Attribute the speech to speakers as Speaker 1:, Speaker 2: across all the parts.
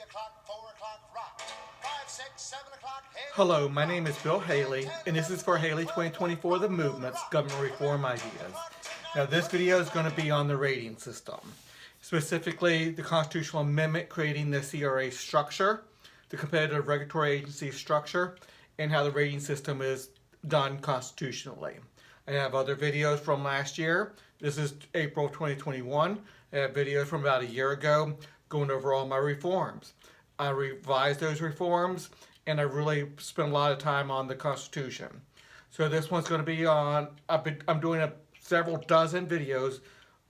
Speaker 1: o'clock, 4 o'clock, rock. 5, 6, 7 o'clock,
Speaker 2: Hello, my name is Bill Haley, and this is for Haley 2024 The Movement's Government Reform Ideas. Now this video is going to be on the rating system, specifically the constitutional amendment creating the CRA structure, the competitive regulatory agency structure, and how the rating system is done constitutionally. I have other videos from last year. This is April 2021. I have videos from about a year ago going over all my reforms. I revised those reforms, and I really spent a lot of time on the Constitution. So this one's going to be on, I'm doing several dozen videos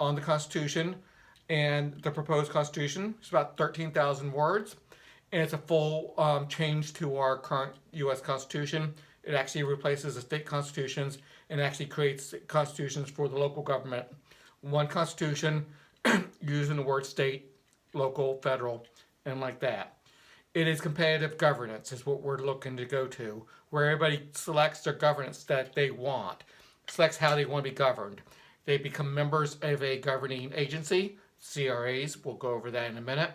Speaker 2: on the Constitution and the proposed Constitution. It's about 13,000 words, and it's a full change to our current U.S. Constitution. It actually replaces the state constitutions and actually creates constitutions for the local government. One constitution using the word state, local, federal, and like that. It is competitive governance is what we're looking to go to, where everybody selects their governance that they want, selects how they want to be governed. They become members of a governing agency, CRAs, we'll go over that in a minute,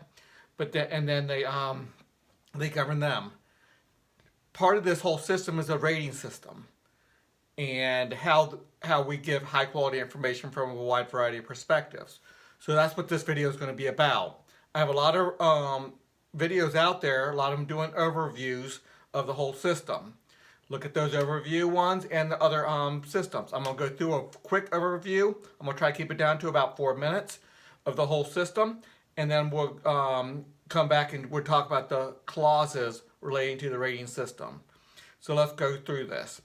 Speaker 2: and then they govern them. Part of this whole system is a rating system, and how we give high quality information from a wide variety of perspectives. So that's what this video is going to be about. I have a lot of videos out there, a lot of them doing overviews of the whole system. Look at those overview ones and the other systems. I'm going to go through a quick overview. I'm going to try to keep it down to about 4 minutes of the whole system, and then we'll come back and we'll talk about the clauses relating to the rating system. So let's go through this.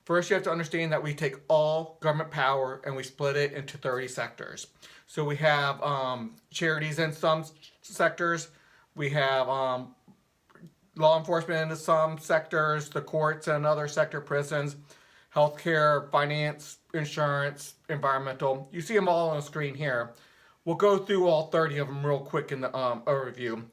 Speaker 2: First, you have to understand that we take all government power and we split it into 30 sectors. So we have charities in some sectors, we have law enforcement in some sectors, the courts in another sector, prisons, healthcare, finance, insurance, environmental. You see them all on the screen here. We'll go through all 30 of them real quick in the overview.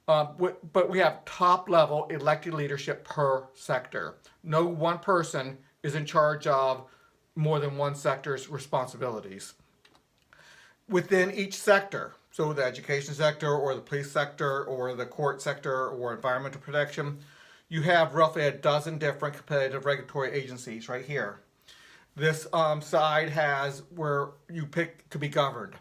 Speaker 2: But we have top level elected leadership per sector. No one person is in charge of more than one sector's responsibilities. Within each sector, so the education sector or the police sector or the court sector or environmental protection, you have roughly a dozen different competitive regulatory agencies right here. This side has where you pick to be governed.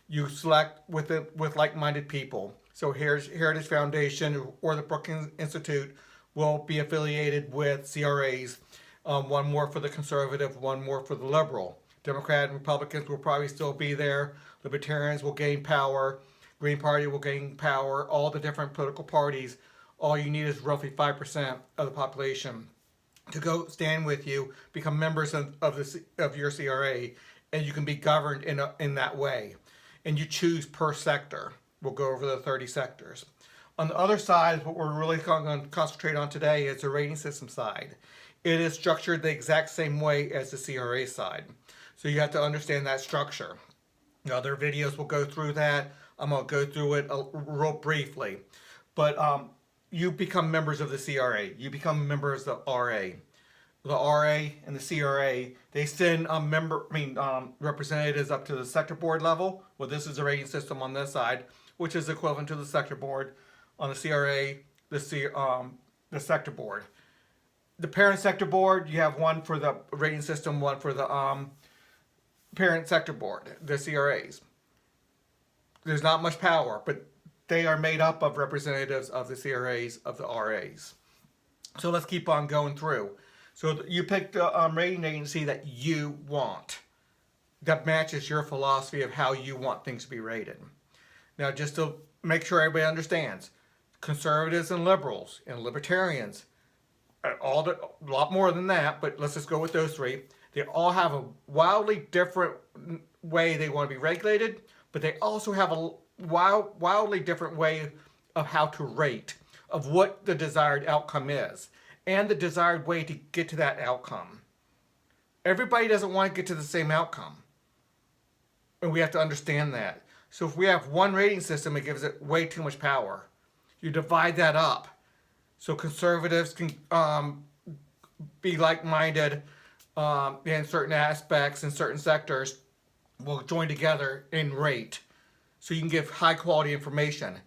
Speaker 2: You select with like-minded people. So here's Heritage Foundation or the Brookings Institute will be affiliated with CRAs. One more for the conservative, one more for the liberal. Democrats and Republicans will probably still be there. Libertarians will gain power. Green Party will gain power. All the different political parties, all you need is roughly 5% of the population to go stand with you, become members of your CRA, and you can be governed in that way. And you choose per sector. We'll go over the 30 sectors. On the other side, what we're really going to concentrate on today is the rating system side. It is structured the exact same way as the CRA side. So you have to understand that structure. Other videos will go through that. I'm going to go through it real briefly. But you become members of the CRA. You become members of the RA. The RA and the CRA, they send representatives up to the sector board level. Well, this is a rating system on this side, which is equivalent to the sector board. On the CRA, the sector board. The parent sector board, you have one for the rating system, one for the parent sector board, the CRAs. There's not much power, but they are made up of representatives of the CRAs, of the RAs. So let's keep on going through. So you pick the rating agency that you want, that matches your philosophy of how you want things to be rated. Now, just to make sure everybody understands, conservatives and liberals and libertarians, a lot more than that, but let's just go with those three. They all have a wildly different way they want to be regulated, but they also have a wildly different way of how to rate, of what the desired outcome is, and the desired way to get to that outcome. Everybody doesn't want to get to the same outcome, and we have to understand that. So if we have one rating system, it gives it way too much power. You divide that up. So conservatives can be like-minded in certain aspects, in certain sectors, will join together and rate. So you can give high-quality information.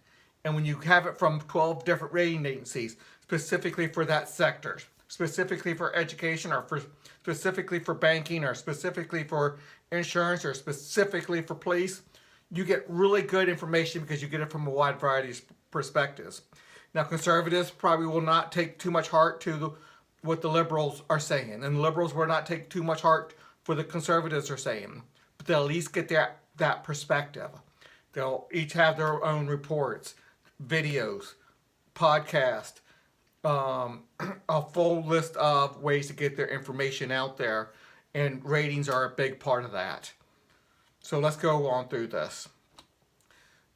Speaker 2: And when you have it from 12 different rating agencies, specifically for that sector, specifically for education, or specifically for banking, or specifically for insurance, or specifically for police, you get really good information because you get it from a wide variety of perspectives. Now, conservatives probably will not take too much heart to what the liberals are saying, and the liberals will not take too much heart for the conservatives are saying, but they'll at least get that perspective. They'll each have their own reports, videos, podcast, a full list of ways to get their information out there, and ratings are a big part of that. So let's go on through this.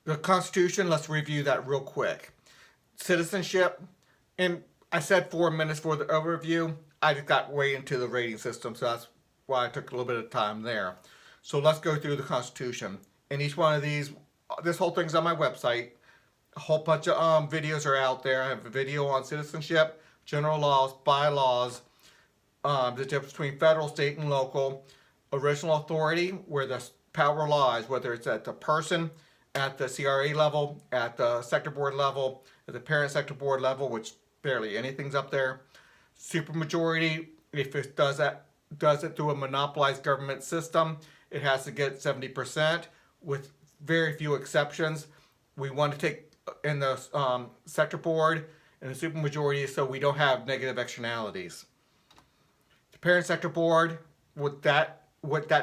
Speaker 2: The Constitution, let's review that real quick. Citizenship, and I said 4 minutes for the overview. I just got way into the rating system, so that's why I took a little bit of time there. So let's go through the Constitution. And each one of these, this whole thing's on my website. A whole bunch of videos are out there. I have a video on citizenship, general laws, bylaws, the difference between federal, state, and local, original authority, where the power lies, whether it's at the person, at the CRA level, at the sector board level, at the parent sector board level, which barely anything's up there. Supermajority, if it does it through a monopolized government system, it has to get 70%, with very few exceptions. We want to take in the sector board and the supermajority so we don't have negative externalities. The parent sector board, what that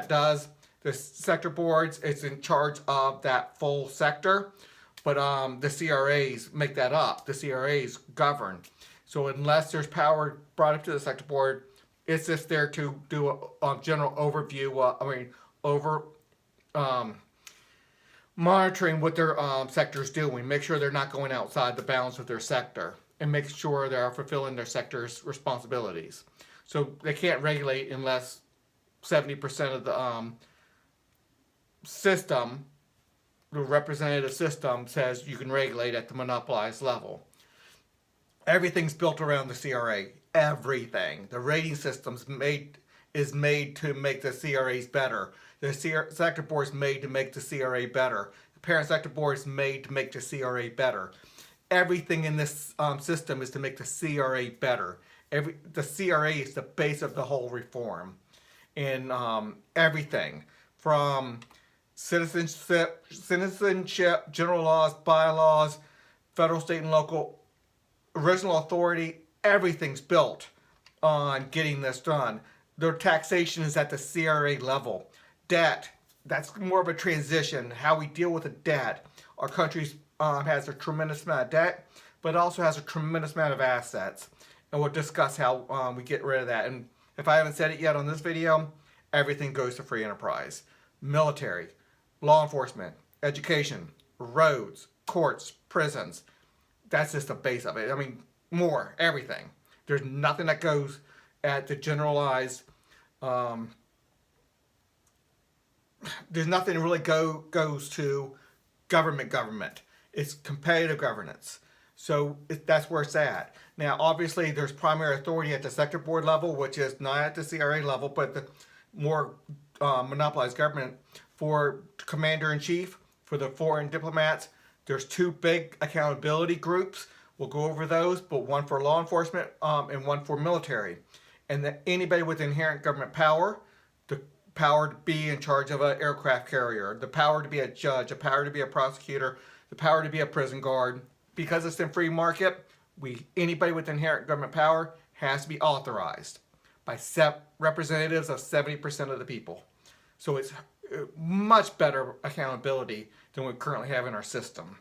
Speaker 2: does, the sector boards, it's in charge of that full sector, but the CRAs make that up. The CRAs govern. So unless there's power brought up to the sector board, it's just there to do a general overview. Monitoring what their sector's doing, make sure they're not going outside the bounds of their sector, and make sure they're fulfilling their sector's responsibilities. So they can't regulate unless 70% of the system, the representative system, says you can regulate at the monopolized level. Everything's built around the CRA. Everything. The rating system's is made to make the CRAs better. The sector board is made to make the CRA better. The parent sector board is made to make the CRA better. Everything in this system is to make the CRA better. The CRA is the base of the whole reform. In everything from citizenship, general laws, bylaws, federal, state, and local, original authority, everything's built on getting this done. Their taxation is at the CRA level. Debt, that's more of a transition, how we deal with the debt. Our country has a tremendous amount of debt, but also has a tremendous amount of assets. And we'll discuss how we get rid of that. And if I haven't said it yet on this video, everything goes to free enterprise. Military, law enforcement, education, roads, courts, prisons. That's just the base of it. I mean, more, everything. There's nothing that goes at the generalized, there's nothing that really goes to government. It's competitive governance. So that's where it's at. Now, obviously, there's primary authority at the sector board level, which is not at the CRA level, but the more monopolized government. For commander-in-chief, for the foreign diplomats, there's two big accountability groups. We'll go over those, but one for law enforcement and one for military. And anybody with inherent government power, the power to be in charge of an aircraft carrier, the power to be a judge, the power to be a prosecutor, the power to be a prison guard. Because it's in free market, anybody with inherent government power has to be authorized by representatives of 70% of the people. So it's much better accountability than we currently have in our system.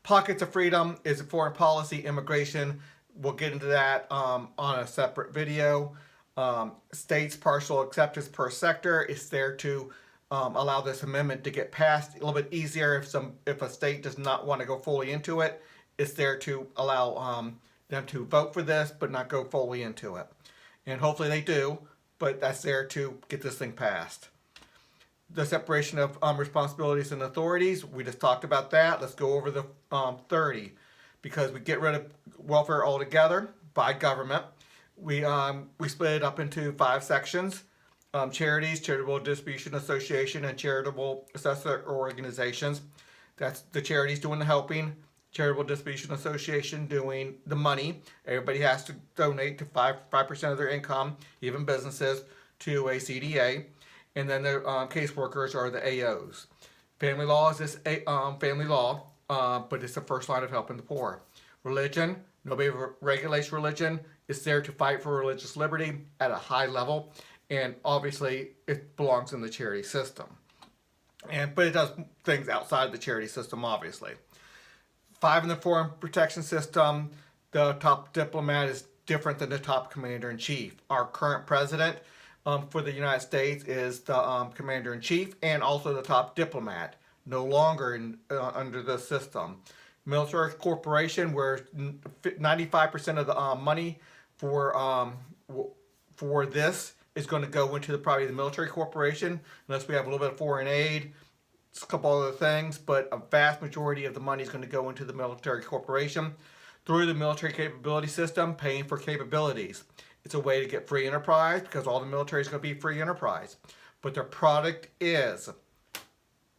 Speaker 2: Pockets of freedom is foreign policy, immigration. We'll get into that on a separate video. States partial acceptance per sector is there to allow this amendment to get passed a little bit easier. If a state does not want to go fully into it, it's there to allow them to vote for this but not go fully into it. And hopefully they do, but that's there to get this thing passed. The separation of responsibilities and authorities, we just talked about that. Let's go over the 30, because we get rid of welfare altogether by government. We split it up into 5 sections: charities, charitable distribution association, and charitable assessor organizations. That's the charities doing the helping, Charitable Distribution Association doing the money. Everybody has to donate to 5% of their income, even businesses, to a CDA. And then the caseworkers are the AOs. Family law is this family law, but it's the first line of helping the poor. Religion, nobody regulates religion. It's there to fight for religious liberty at a high level, and obviously it belongs in the charity system. But it does things outside the charity system, obviously. 5 in the foreign protection system, the top diplomat is different than the top commander-in-chief. Our current president for the United States is the commander-in-chief and also the top diplomat, no longer under the system. Military corporation, where 95% of the money for this is going to go into probably the military corporation, unless we have a little bit of foreign aid, a couple other things, but a vast majority of the money is going to go into the military corporation through the military capability system, paying for capabilities. It's a way to get free enterprise because all the military is going to be free enterprise. But their product is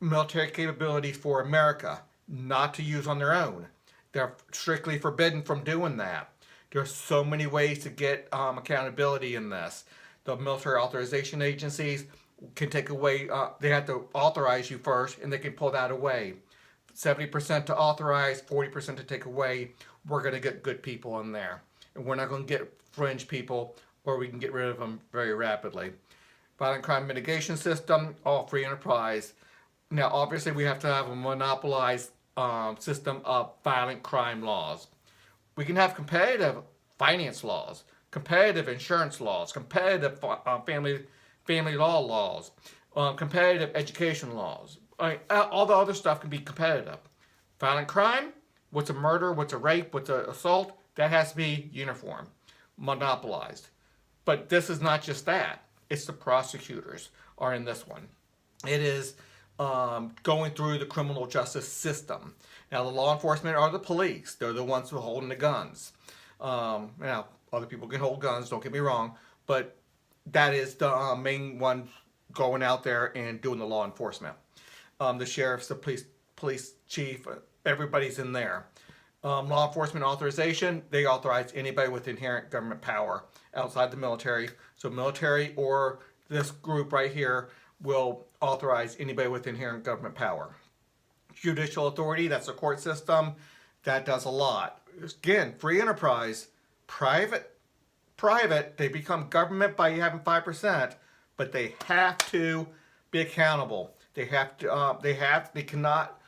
Speaker 2: military capabilities for America, not to use on their own. They're strictly forbidden from doing that. There's so many ways to get accountability in this. The military authorization agencies can take away, they have to authorize you first, and they can pull that away. 70% to authorize, 40% to take away. We're going to get good people in there. And we're not going to get fringe people, or we can get rid of them very rapidly. Violent crime mitigation system, all free enterprise. Now, obviously, we have to have a monopolized system of violent crime laws. We can have competitive finance laws, competitive insurance laws, competitive family law laws, competitive education laws. All the other stuff can be competitive. Violent crime, what's a murder, what's a rape, what's an assault, that has to be uniform, monopolized. But this is not just that. It's the prosecutors are in this one. It is going through the criminal justice system. Now, the law enforcement are the police. They're the ones who are holding the guns. Now, other people can hold guns, don't get me wrong, but that is the main one going out there and doing the law enforcement. The sheriffs, the police chief, everybody's in there. Law enforcement authorization, they authorize anybody with inherent government power outside the military. So military or this group right here will authorize anybody with inherent government power. Judicial authority, that's the court system. That does a lot. Again, free enterprise, private, they become government by having 5%, but they have to be accountable. They cannot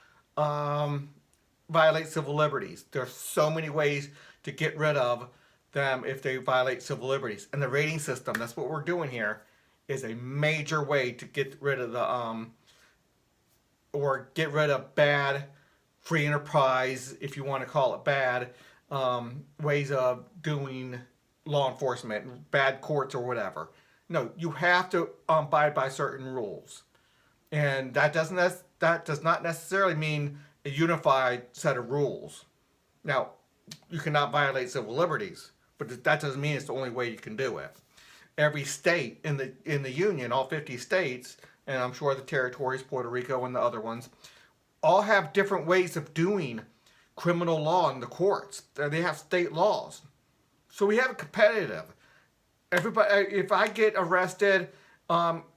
Speaker 2: violate civil liberties. There's so many ways to get rid of them if they violate civil liberties. And the rating system, that's what we're doing here, is a major way to get rid of the or get rid of bad free enterprise, if you want to call it bad, ways of doing law enforcement, bad courts or whatever. No, you have to abide by certain rules. And that does not necessarily mean a unified set of rules. Now, you cannot violate civil liberties, but that doesn't mean it's the only way you can do it. Every state in the Union, all 50 states, and I'm sure the territories, Puerto Rico and the other ones, all have different ways of doing criminal law in the courts. They have state laws. So we have competitive. Everybody, if I get arrested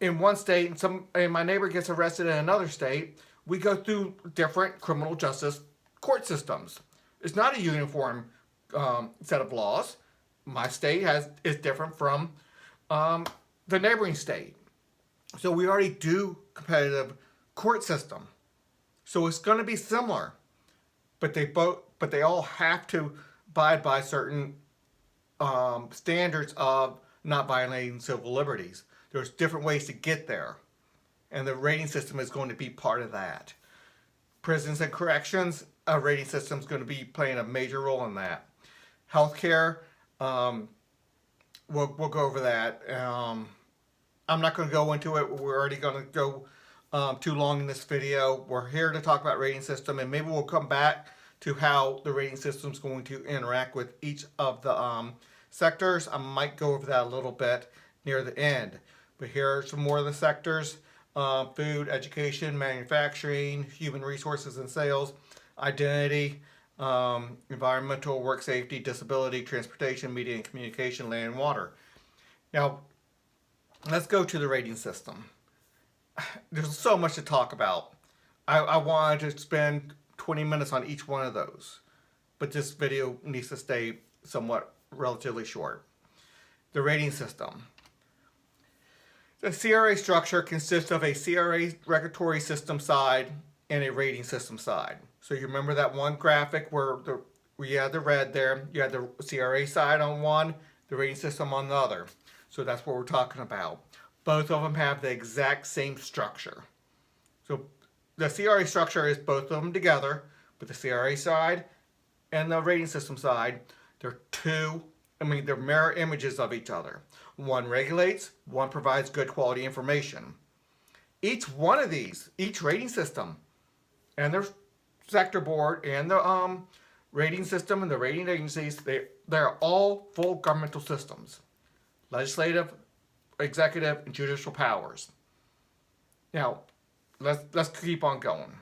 Speaker 2: in one state and my neighbor gets arrested in another state, we go through different criminal justice court systems. It's not a uniform set of laws. My state is different from the neighboring state. So we already do competitive court system. So it's going to be similar, but they all have to abide by certain standards of not violating civil liberties. There's different ways to get there, and the rating system is going to be part of that. Prisons and corrections, a rating system is going to be playing a major role in that. Healthcare, we'll go over that. I'm not going to go into it. We're already going to go too long in this video. We're here to talk about rating system, and maybe we'll come back to how the rating system is going to interact with each of the sectors. I might go over that a little bit near the end. But here are some more of the sectors. food, education, manufacturing, human resources and sales, identity, environmental, work safety, disability, transportation, media and communication, land and water. Now, let's go to the rating system. There's so much to talk about. I wanted to spend 20 minutes on each one of those, but this video needs to stay somewhat relatively short. The rating system. The CRA structure consists of a CRA regulatory system side and a rating system side. So you remember that one graphic where you had the red there, you had the CRA side on one, the rating system on the other. So that's what we're talking about. Both of them have the exact same structure. So the CRA structure is both of them together, but the CRA side and the rating system side, they're they're mirror images of each other. One regulates, one provides good quality information. Each one of these, each rating system and their sector board and the rating system and the rating agencies, they're all full governmental systems. Legislative, executive, and judicial powers. Now, let's keep on going.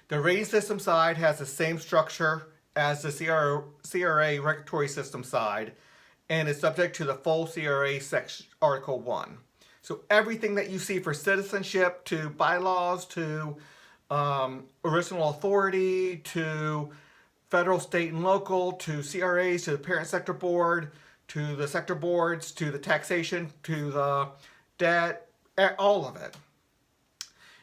Speaker 2: The rating system side has the same structure as the CRA regulatory system side, and is subject to the full CRA section, Article 1. So everything that you see for citizenship, to bylaws, to original authority, to federal, state, and local, to CRAs, to the parent sector board, to the sector boards, to the taxation, to the debt, all of it.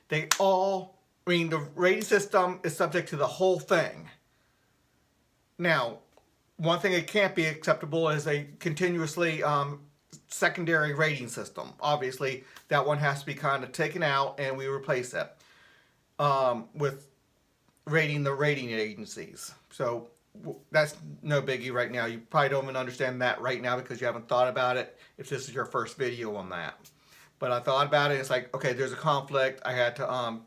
Speaker 2: The rating system is subject to the whole thing. Now, one thing that can't be acceptable is a continuously secondary rating system. Obviously, that one has to be kind of taken out, and we replace it with rating the rating agencies. So that's no biggie right now. You probably don't even understand that right now because you haven't thought about it if this is your first video on that. But I thought about it. It's like, okay, there's a conflict. I had to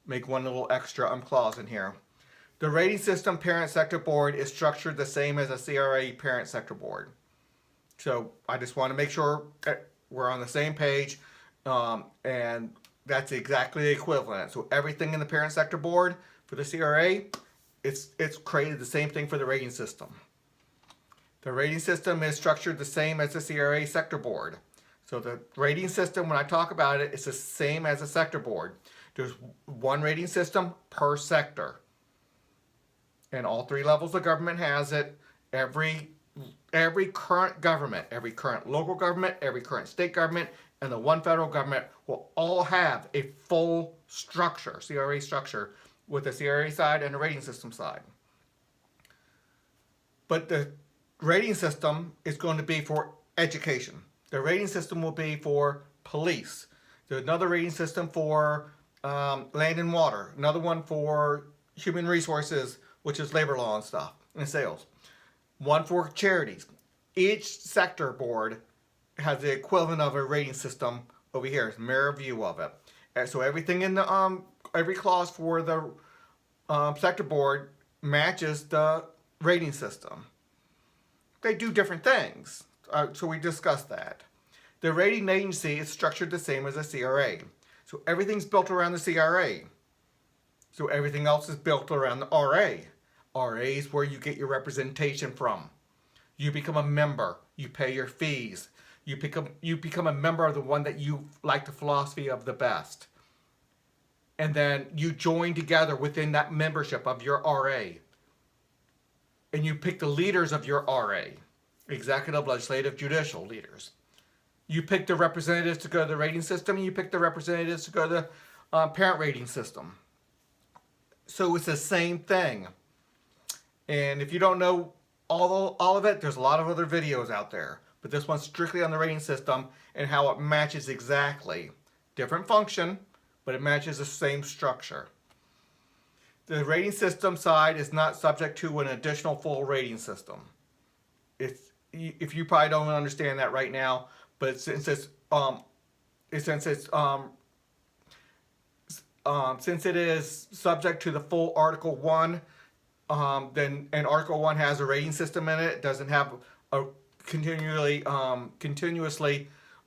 Speaker 2: make one little extra clause in here. The rating system parent sector board is structured the same as a CRA parent sector board. So I just want to make sure we're on the same page, and that's exactly the equivalent. So everything in the parent sector board for the CRA, it's created the same thing for the rating system. The rating system is structured the same as the CRA sector board. So the rating system, when I talk about it, it's the same as a sector board. There's one rating system per sector. And all three levels of government has it. Every current government, every current local government, every current state government, and the one federal government will all have a full structure, CRA structure, with the CRA side and the rating system side. But the rating system is going to be for education. The rating system will be for police. There's another rating system for land and water. Another one for human resources, which is labor law and stuff, and sales. One for charities. Each sector board has the equivalent of a rating system over here. It's a mirror view of it. And so everything in the every clause for the sector board matches the rating system. They do different things, so we discussed that. The rating agency is structured the same as a CRA. So everything's built around the CRA. So everything else is built around the RA. RA is where you get your representation from. You become a member. You pay your fees. You become a member of the one that you like the philosophy of the best. And then you join together within that membership of your RA. And you pick the leaders of your RA. Executive, legislative, judicial leaders. You pick the representatives to go to the rating system, and you pick the representatives to go to the parent rating system. So it's the same thing. And if you don't know all of it, there's a lot of other videos out there. But this one's strictly on the rating system and how it matches exactly. Different function, but it matches the same structure. The rating system side is not subject to an additional full rating system. If you probably don't understand that right now, but since it is subject to the full Article 1, then and Article 1 has a rating system in it. It doesn't have a continuously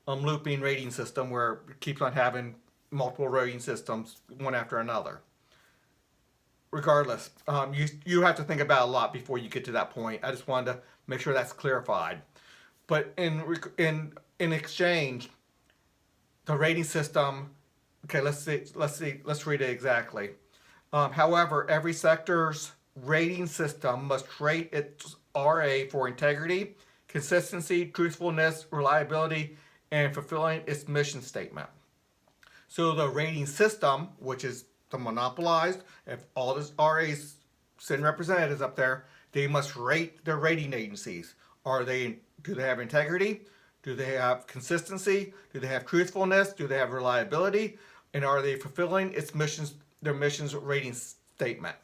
Speaker 2: looping rating system where it keeps on having multiple rating systems one after another. Regardless, you have to think about it a lot before you get to that point. I just wanted to make sure that's clarified. But in exchange, the rating system. Okay, let's read it exactly. However, every sector's rating system must rate its RA for integrity, consistency, truthfulness, reliability, and fulfilling its mission statement. So the rating system, which is the monopolized, if all the RAs send representatives up there, they must rate their rating agencies. Do they have integrity? Do they have consistency? Do they have truthfulness? Do they have reliability? And are they fulfilling their mission's rating statement?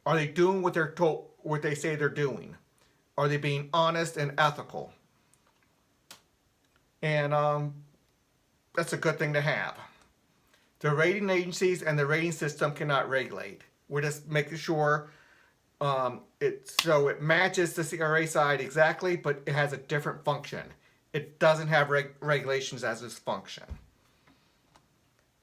Speaker 2: Are they doing what they say they're doing? Are they being honest and ethical? And that's a good thing to have. The rating agencies and the rating system cannot regulate. We're just making sure it matches the CRA side exactly, but it has a different function. It doesn't have regulations as its function.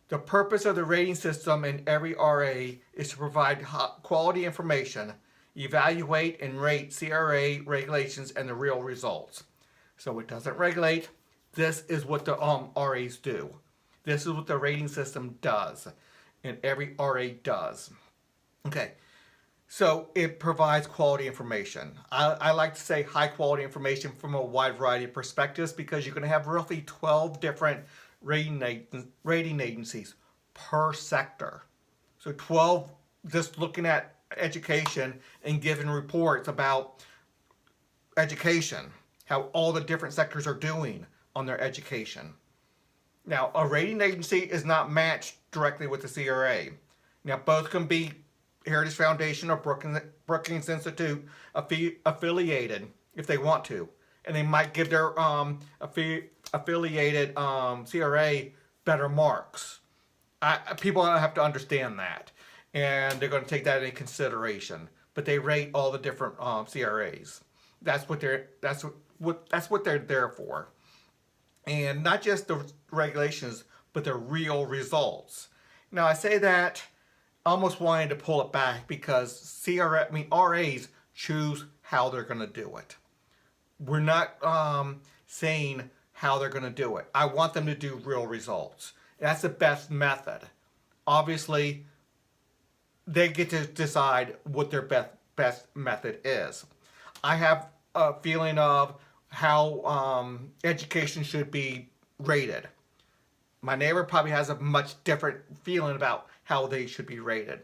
Speaker 2: The purpose of the rating system in every RA is to provide quality information, evaluate and rate CRA regulations and the real results. So it doesn't regulate. This is what the RAs do. This is what the rating system does, and every RA does. Okay, so it provides quality information. I like to say high quality information from a wide variety of perspectives, because you're going to have roughly 12 different rating agencies per sector. So 12 just looking at education and giving reports about education, how all the different sectors are doing on their education. Now, a rating agency is not matched directly with the CRA. Now, both can be Heritage Foundation or Brookings Institute affiliated if they want to. And they might give their affiliated CRA better marks. People have to understand that. And they're going to take that into consideration. But they rate all the different CRAs. That's what they're there for. And not just the regulations, but the real results. Now, I say that almost wanting to pull it back, because RAs choose how they're going to do it. We're not saying how they're going to do it. I want them to do real results. That's the best method. Obviously, they get to decide what their best method is. I have a feeling of how education should be rated. My neighbor probably has a much different feeling about how they should be rated.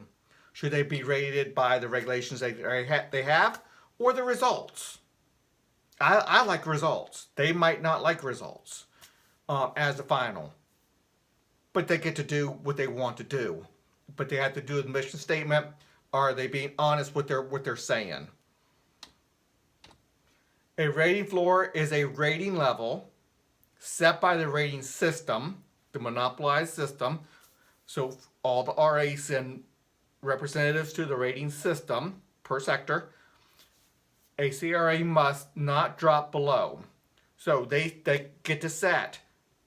Speaker 2: Should they be rated by the regulations they have, or the results? I like results. They might not like results as the final. But they get to do what they want to do. But they have to do the mission statement. Are they being honest with what they're saying? A rating floor is a rating level set by the rating system, the monopolized system. So all the RAs send representatives to the rating system per sector. A CRA must not drop below. So they get to set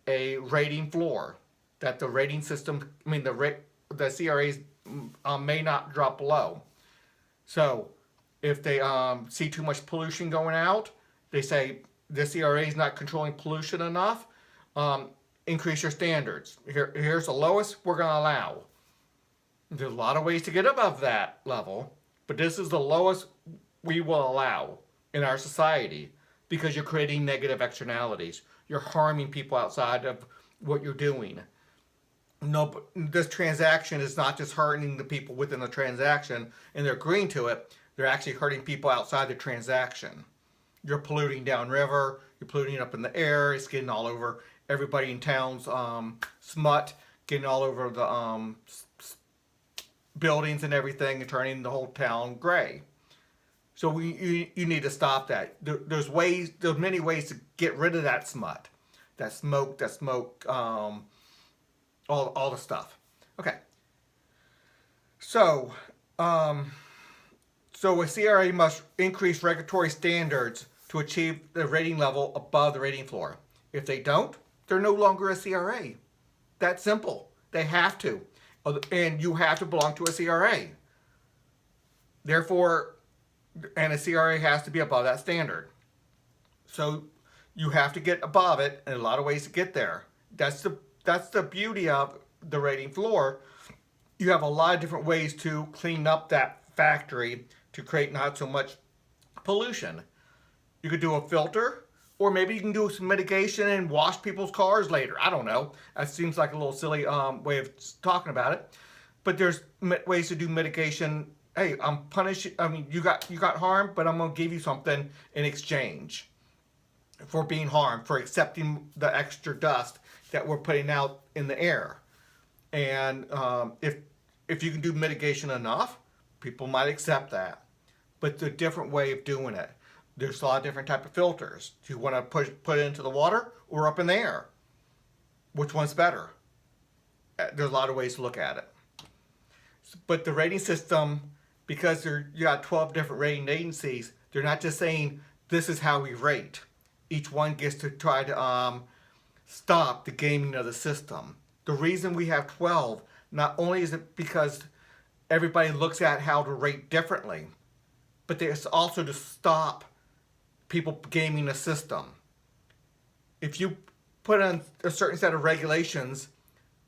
Speaker 2: a rating floor that the rating system, the CRAs may not drop below. So if they see too much pollution going out, they say the CRA is not controlling pollution enough. Increase your standards. Here's the lowest we're going to allow. There's a lot of ways to get above that level, but this is the lowest we will allow in our society, because you're creating negative externalities. You're harming people outside of what you're doing. No, but this transaction is not just hurting the people within the transaction and they're agreeing to it. They're actually hurting people outside the transaction. You're polluting downriver. You're polluting up in the air. It's getting all over everybody in town's smut, getting all over the buildings and everything, and turning the whole town gray. So you need to stop that. There's many ways to get rid of that smut, that smoke, all the stuff. Okay. So a CRA must increase regulatory standards to achieve the rating level above the rating floor. If they don't, they're no longer a CRA. that simple. They have to. And you have to belong to a CRA. Therefore, and a CRA has to be above that standard. So you have to get above it, and a lot of ways to get there. That's the beauty of the rating floor. You have a lot of different ways to clean up that factory to create not so much pollution. You could do a filter, or maybe you can do some mitigation and wash people's cars later. I don't know. That seems like a little silly way of talking about it. But there's ways to do mitigation. Hey, I'm punishing. I mean, you got harmed, but I'm gonna give you something in exchange for being harmed, for accepting the extra dust that we're putting out in the air. And if you can do mitigation enough, people might accept that. But it's a different way of doing it. There's a lot of different type of filters. Do you want to put it into the water or up in the air? Which one's better? There's a lot of ways to look at it. But the rating system, because you got 12 different rating agencies, they're not just saying this is how we rate. Each one gets to try to stop the gaming of the system. The reason we have 12, not only is it because everybody looks at how to rate differently, but it's also to stop people gaming the system. If you put in a certain set of regulations,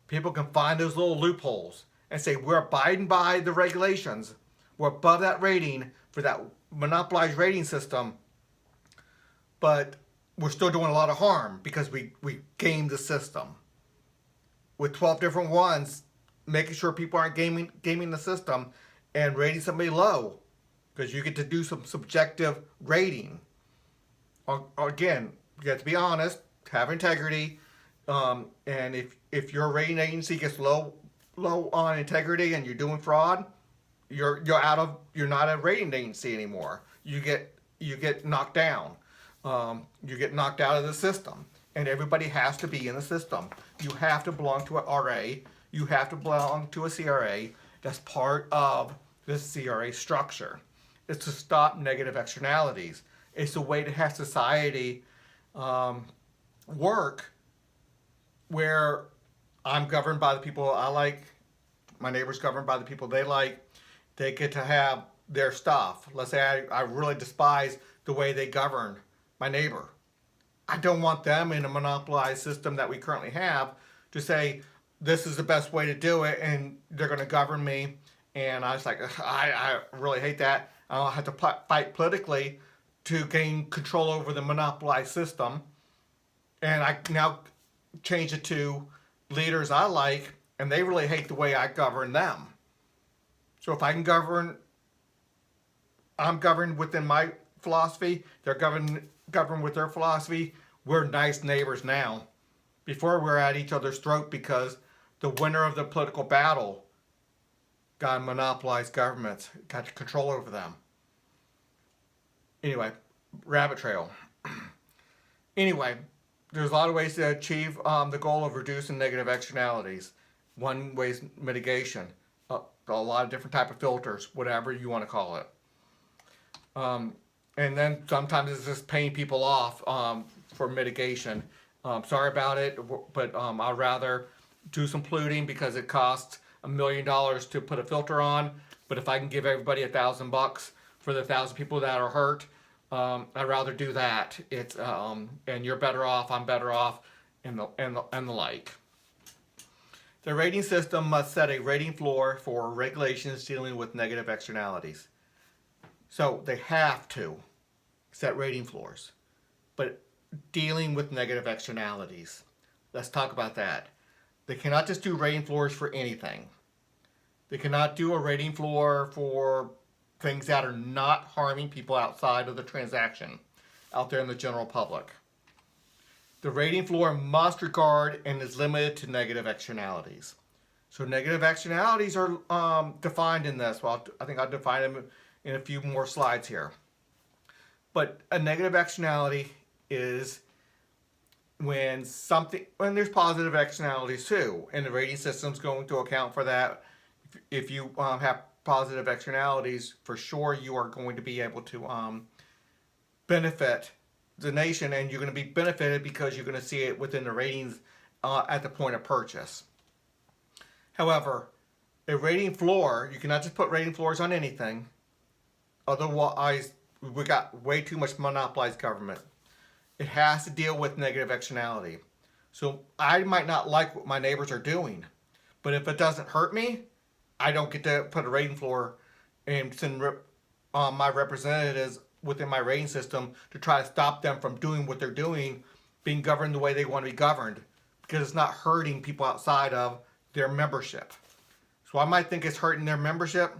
Speaker 2: people can find those little loopholes and say, we're abiding by the regulations. We're above that rating for that monopolized rating system, but we're still doing a lot of harm because we game the system. With 12 different ones, making sure people aren't gaming the system and rating somebody low, because you get to do some subjective rating. Again, you have to be honest, have integrity, and if your rating agency gets low on integrity and you're doing fraud, you're not a rating agency anymore. You get knocked down. You get knocked out of the system, and everybody has to be in the system. You have to belong to an RA. You have to belong to a CRA. That's part of the CRA structure. It's to stop negative externalities. It's a way to have society work where I'm governed by the people I like, my neighbor's governed by the people they like. They get to have their stuff. Let's say I really despise the way they govern my neighbor. I don't want them in a monopolized system that we currently have to say this is the best way to do it and they're going to govern me. And I was like, I really hate that. I'll have to fight politically to gain control over the monopolized system. And I now change it to leaders I like, and they really hate the way I govern them. So if I can govern, I'm governed within my philosophy, they're governed with their philosophy, we're nice neighbors now. Before we're at each other's throat because the winner of the political battle got monopolized governments, got control over them. Anyway, rabbit trail. Anyway, there's a lot of ways to achieve the goal of reducing negative externalities. One way is mitigation. A lot of different type of filters, whatever you want to call it. And then sometimes it's just paying people off for mitigation. Sorry about it, but I'd rather do some polluting because it costs $1 million to put a filter on. But if I can give everybody $1,000 for the 1,000 people that are hurt, I'd rather do that. It's and you're better off, I'm better off, and the like. The rating system must set a rating floor for regulations dealing with negative externalities. So they have to set rating floors, but dealing with negative externalities. Let's talk about that. They cannot just do rating floors for anything. They cannot do a rating floor for things that are not harming people outside of the transaction, out there in the general public. The rating floor must regard and is limited to negative externalities. So negative externalities are defined in this. Well, I think I'll define them in a few more slides here. But a negative externality is when there's positive externalities too, and the rating system's going to account for that. If you have positive externalities, for sure you are going to be able to benefit the nation, and you're going to be benefited because you're going to see it within the ratings at the point of purchase. However, a rating floor, you cannot just put rating floors on anything. Otherwise, we got way too much monopolized government. It has to deal with negative externality. So I might not like what my neighbors are doing, but if it doesn't hurt me, I don't get to put a rating floor and send my representatives within my rating system to try to stop them from doing what they're doing, being governed the way they want to be governed, because it's not hurting people outside of their membership. So I might think it's hurting their membership,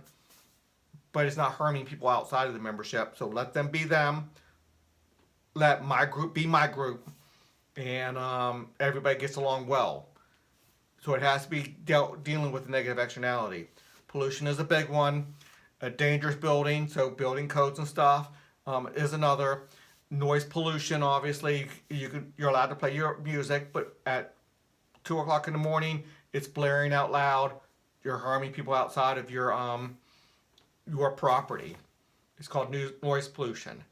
Speaker 2: but it's not harming people outside of the membership. So let them be them. Let my group be my group, and everybody gets along well. So it has to be dealing with the negative externality. Pollution is a big one. A dangerous building, so building codes and stuff is another. Noise pollution, obviously, you're allowed to play your music, but at 2 o'clock in the morning, it's blaring out loud. You're harming people outside of your property. It's called noise pollution.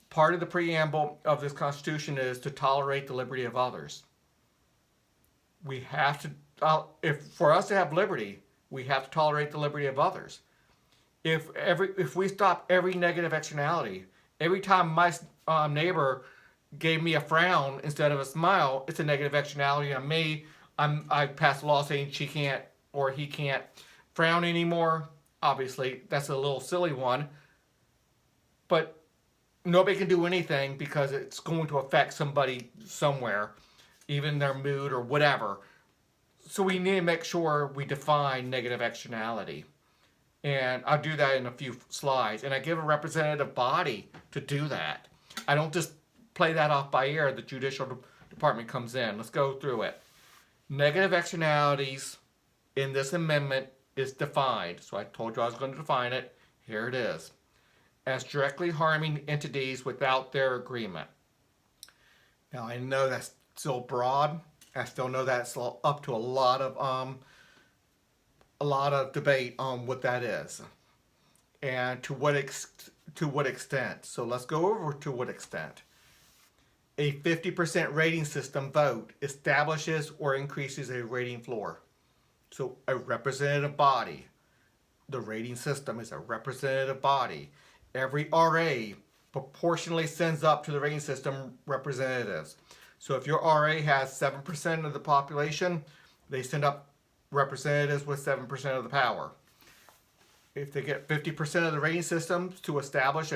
Speaker 2: Part of the preamble of this Constitution is to tolerate the liberty of others. We have to, for us to have liberty, we have to tolerate the liberty of others. If we stop every negative externality, every time my neighbor gave me a frown instead of a smile, it's a negative externality on me. I pass a law saying she can't or he can't frown anymore. Obviously, that's a little silly one. But nobody can do anything because it's going to affect somebody somewhere, even their mood or whatever. So we need to make sure we define negative externality. And I'll do that in a few slides. And I give a representative body to do that. I don't just play that off by ear. The judicial department comes in. Let's go through it. Negative externalities in this amendment is defined. So I told you I was going to define it. Here it is. As directly harming entities without their agreement. Now I know that's still broad. I still know that's up to a lot of debate on what that is, and to what extent. So let's go over to what extent. A 50% rating system vote establishes or increases a rating floor. So a representative body. The rating system is a representative body. Every RA proportionally sends up to the rating system representatives. So if your RA has 7% of the population, they send up representatives with 7% of the power. If they get 50% of the rating systems to establish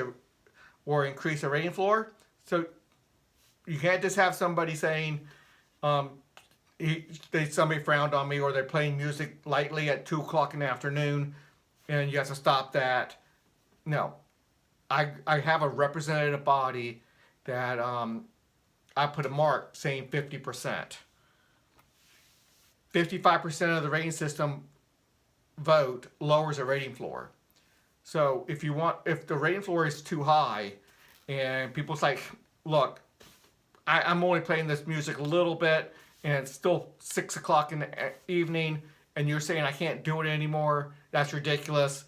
Speaker 2: or increase a rating floor, so you can't just have somebody saying, somebody frowned on me, or they're playing music lightly at 2 o'clock in the afternoon, and you have to stop that. No. I have a representative body that I put a mark saying 50%. 55% of the rating system vote lowers a rating floor. So if the rating floor is too high and people's like, look, I'm only playing this music a little bit and it's still 6 o'clock in the evening and you're saying I can't do it anymore, that's ridiculous.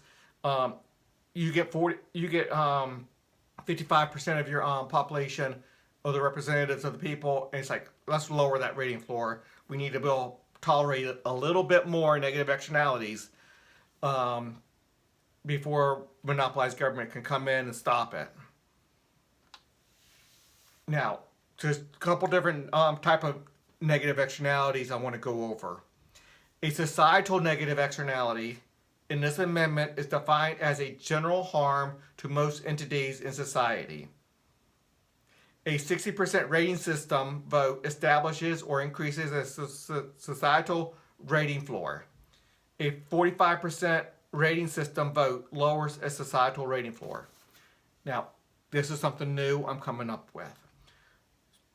Speaker 2: You get 55% of your population of the representatives of the people, and it's like, let's lower that rating floor. We need to tolerate a little bit more negative externalities before monopolized government can come in and stop it. Now, just a couple different type of negative externalities I want to go over. A societal negative externality in this amendment is defined as a general harm to most entities in society. A 60% rating system vote establishes or increases a societal rating floor. A 45% rating system vote lowers a societal rating floor. Now, this is something new I'm coming up with.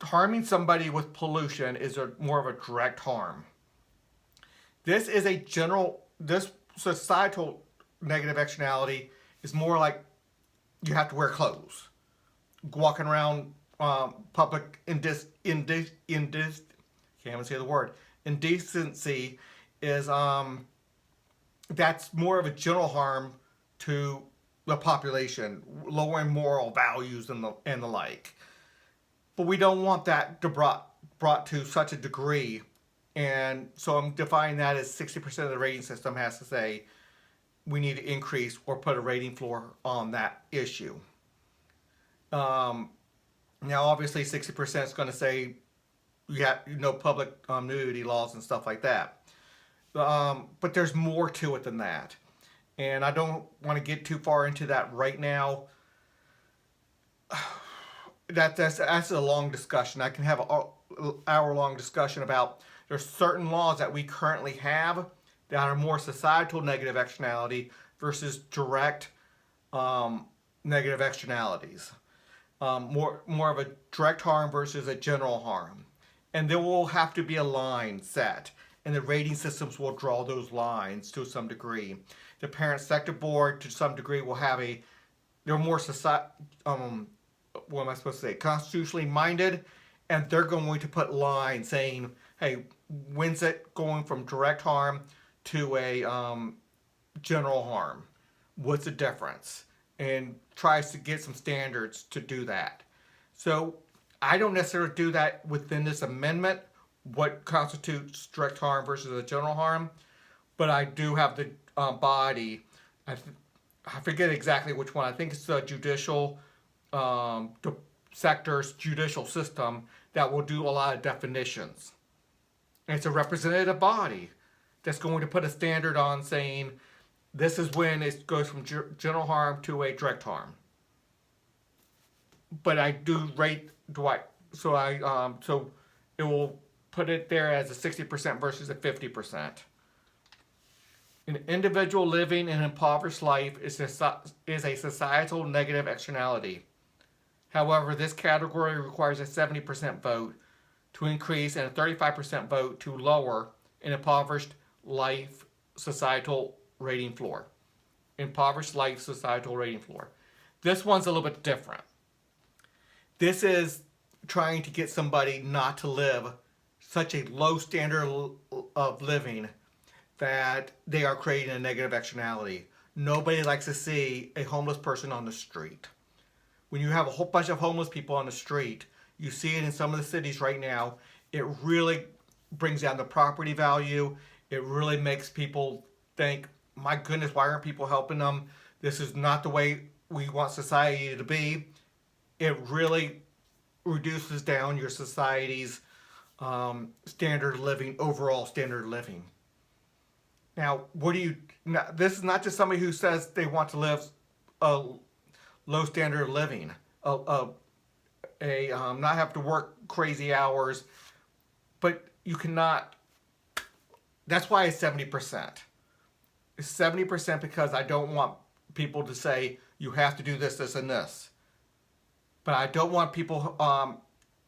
Speaker 2: Harming somebody with pollution is more of a direct harm. This societal negative externality is more like you have to wear clothes. Walking around public indecency is that's more of a general harm to the population, lowering moral values and the like. But we don't want that brought to such a degree And so I'm defining that as 60% of the rating system has to say we need to increase or put a rating floor on that issue. Now, obviously, 60% is going to say you have public nudity laws and stuff like that. But there's more to it than that. And I don't want to get too far into that right now. That's a long discussion. I can have an hour-long discussion about there's certain laws that we currently have that are more societal negative externality versus direct negative externalities. More of a direct harm versus a general harm. And there will have to be a line set, and the rating systems will draw those lines to some degree. The parent sector board, to some degree, will have they're more what am I supposed to say, constitutionally minded, and they're going to put lines saying, hey, when's it going from direct harm to a general harm? What's the difference? And tries to get some standards to do that. So I don't necessarily do that within this amendment, what constitutes direct harm versus a general harm, but I do have the body, I forget exactly which one, I think it's the judicial the sector's judicial system that will do a lot of definitions. And it's a representative body that's going to put a standard on saying this is when it goes from general harm to a direct harm. But I do rate so it will put it there as a 60% versus a 50%. An individual living an impoverished life is a societal negative externality. However, this category requires a 70% vote to increase and a 35% vote to lower an impoverished life societal rating floor. Impoverished life societal rating floor. This one's a little bit different. This is trying to get somebody not to live such a low standard of living that they are creating a negative externality. Nobody likes to see a homeless person on the street. When you have a whole bunch of homeless people on the street, you see it in some of the cities right now, it really brings down the property value. It really makes people think, my goodness, why aren't people helping them? This is not the way we want society to be. It really reduces down your society's standard of living, overall standard of living. Now, this is not just somebody who says they want to live a low standard of living, not have to work crazy hours, but you cannot. That's why it's 70%. It's 70% because I don't want people to say you have to do this, this, and this. But I don't want people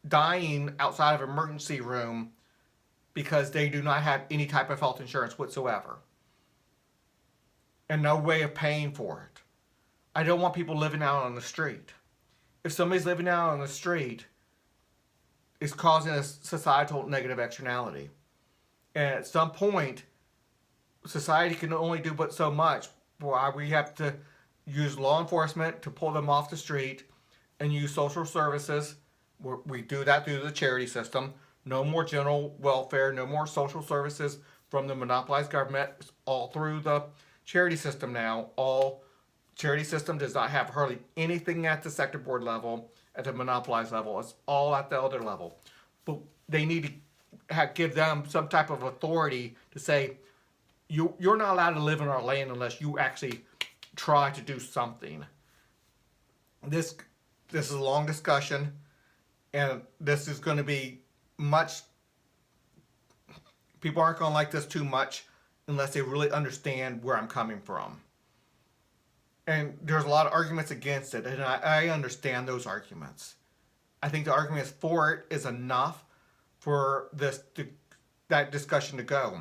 Speaker 2: dying outside of an emergency room because they do not have any type of health insurance whatsoever and no way of paying for it. I don't want people living out on the street. If somebody's living out on the street, it's causing a societal negative externality. And at some point, society can only do but so much. Why we have to use law enforcement to pull them off the street and use social services. We do that through the charity system. No more general welfare, no more social services from the monopolized government. It's all through the charity system now. Charity system does not have hardly anything at the sector board level, at the monopolized level. It's all at the other level. But they need to give them some type of authority to say, you're not allowed to live in our land unless you actually try to do something. This is a long discussion, and this is going to be people aren't going to like this too much unless they really understand where I'm coming from. And there's a lot of arguments against it, and I understand those arguments. I think the arguments for it is enough for that discussion to go.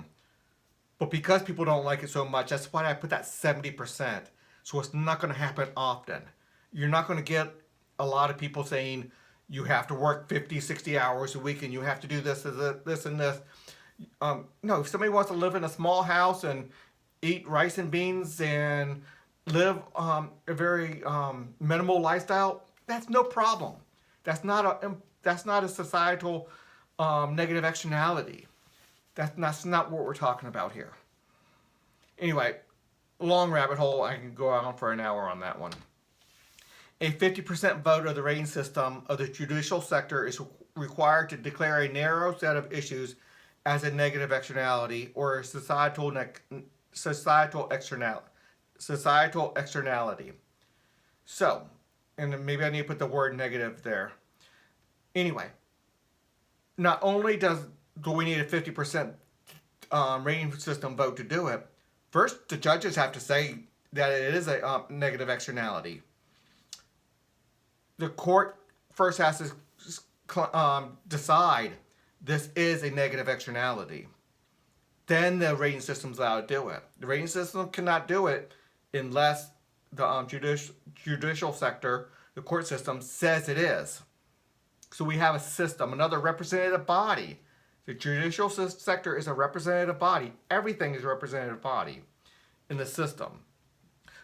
Speaker 2: But because people don't like it so much, that's why I put that 70%. So it's not going to happen often. You're not going to get a lot of people saying you have to work 50, 60 hours a week and you have to do this and this. No, if somebody wants to live in a small house and eat rice and beans and live a very minimal lifestyle, that's no problem. That's not a societal negative externality. That's not what we're talking about here. Anyway, long rabbit hole. I can go on for an hour on that one. A 50% vote of the rating system of the judicial sector is required to declare a narrow set of issues as a negative externality or a societal externality. So, and maybe I need to put the word negative there. Anyway, not only do we need a 50% rating system vote to do it, first the judges have to say that it is a negative externality. The court first has to decide this is a negative externality. Then the rating system's allowed to do it. The rating system cannot do it unless the judicial sector, the court system, says it is. So we have a system, another representative body. The judicial sector is a representative body. Everything is a representative body in the system.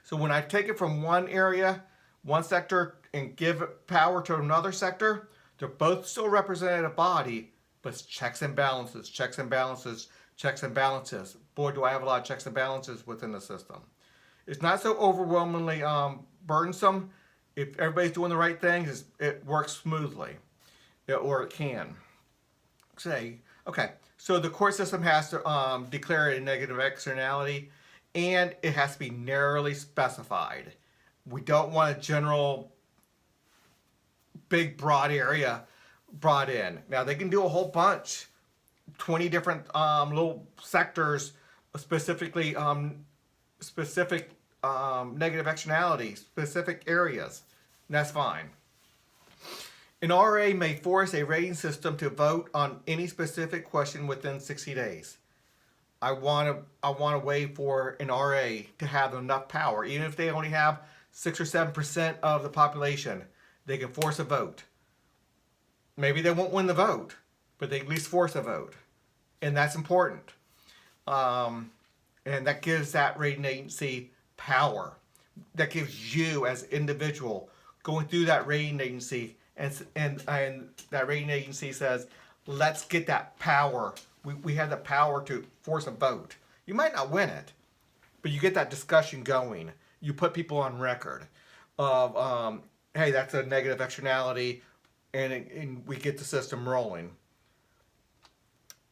Speaker 2: So when I take it from one area, one sector, and give power to another sector, they're both still representative body, but it's checks and balances, checks and balances, checks and balances. Boy, do I have a lot of checks and balances within the system. It's not so overwhelmingly burdensome. If everybody's doing the right things, it works smoothly, or it can. Say, okay, so the court system has to declare a negative externality, and it has to be narrowly specified. We don't want a general big broad area brought in. Now they can do a whole bunch, 20 different little sectors, specifically specific negative externalities, specific areas. And that's fine. An RA may force a rating system to vote on any specific question within 60 days. I want a way for an RA to have enough power, even if they only have 6 or 7% of the population. They can force a vote. Maybe they won't win the vote, but they at least force a vote. And that's important. And that gives that rating agency power. That gives you as an individual going through that rating agency, and that rating agency says, let's get that power. We have the power to force a vote. You might not win it, but you get that discussion going. You put people on record of, hey, that's a negative externality, and we get the system rolling.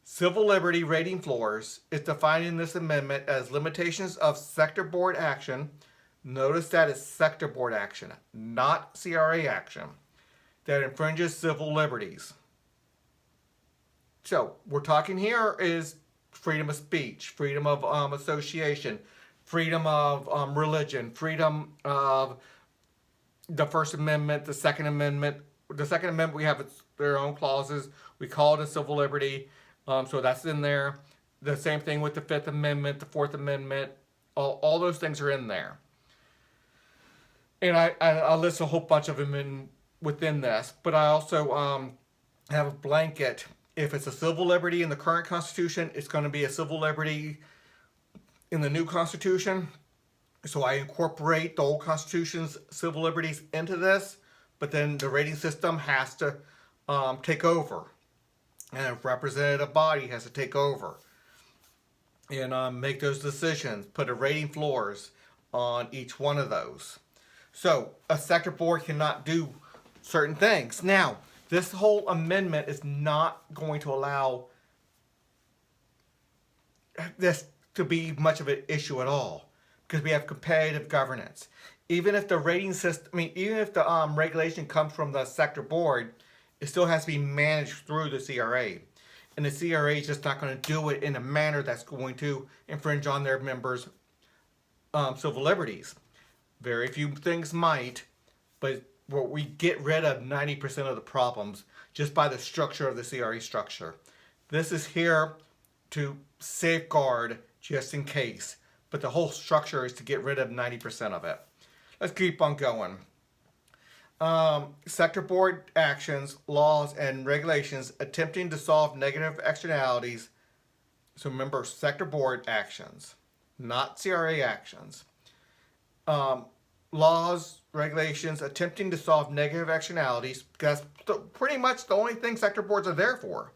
Speaker 2: Civil liberty rating floors is defined in this amendment as limitations of sector board action. Notice that it's sector board action, not CRA action, that infringes civil liberties. So, we're talking here is freedom of speech, freedom of association, freedom of religion, freedom of the First Amendment, the Second Amendment. The Second Amendment, we have their own clauses. We call it a civil liberty, so that's in there. The same thing with the Fifth Amendment, the Fourth Amendment. All those things are in there. And I list a whole bunch of them within this, but I also have a blanket. If it's a civil liberty in the current Constitution, it's going to be a civil liberty in the new Constitution. So I incorporate the old Constitution's civil liberties into this, but then the rating system has to take over. And a representative body has to take over and make those decisions, put a rating floors on each one of those. So a sector board cannot do certain things. Now, this whole amendment is not going to allow this to be much of an issue at all, because we have competitive governance. Even if the rating system, even if the regulation comes from the sector board, it still has to be managed through the CRA. And the CRA is just not going to do it in a manner that's going to infringe on their members' civil liberties. Very few things might, but we get rid of 90% of the problems just by the structure of the CRA structure. This is here to safeguard just in case, but the whole structure is to get rid of 90% of it. Let's keep on going. Sector board actions, laws, and regulations attempting to solve negative externalities. So remember, sector board actions, not CRA actions. Laws, regulations attempting to solve negative externalities, because that's pretty much the only thing sector boards are there for.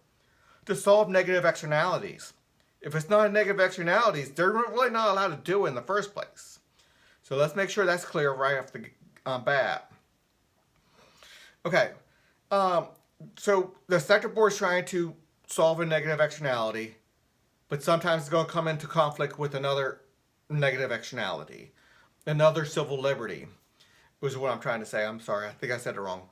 Speaker 2: to solve negative externalities. If it's not a negative externalities, they're really not allowed to do it in the first place. So let's make sure that's clear right off the bat. Okay, so the sector board is trying to solve a negative externality, but sometimes it's going to come into conflict with another negative externality, another civil liberty, was what I'm trying to say. I'm sorry, I think I said it wrong.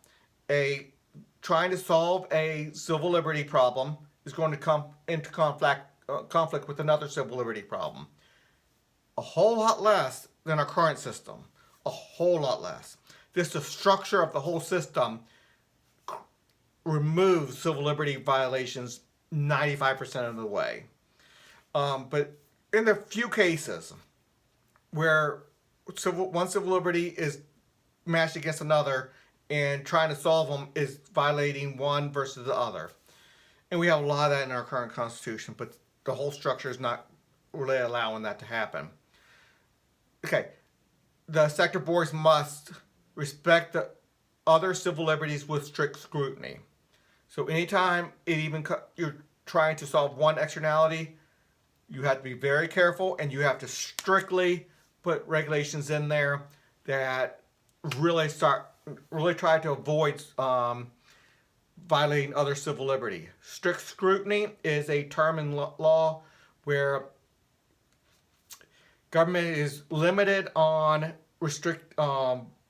Speaker 2: Trying to solve a civil liberty problem is going to come into conflict with another civil liberty problem. A whole lot less than our current system. A whole lot less. Just the structure of the whole system removes civil liberty violations 95% of the way. But in the few cases where one civil liberty is matched against another and trying to solve them is violating one versus the other. And we have a lot of that in our current Constitution, but the whole structure is not really allowing that to happen. Okay, the sector boards must respect the other civil liberties with strict scrutiny. So anytime you're trying to solve one externality, you have to be very careful and you have to strictly put regulations in there that really try to avoid violating other civil liberty. Strict scrutiny is a term in law where government is limited on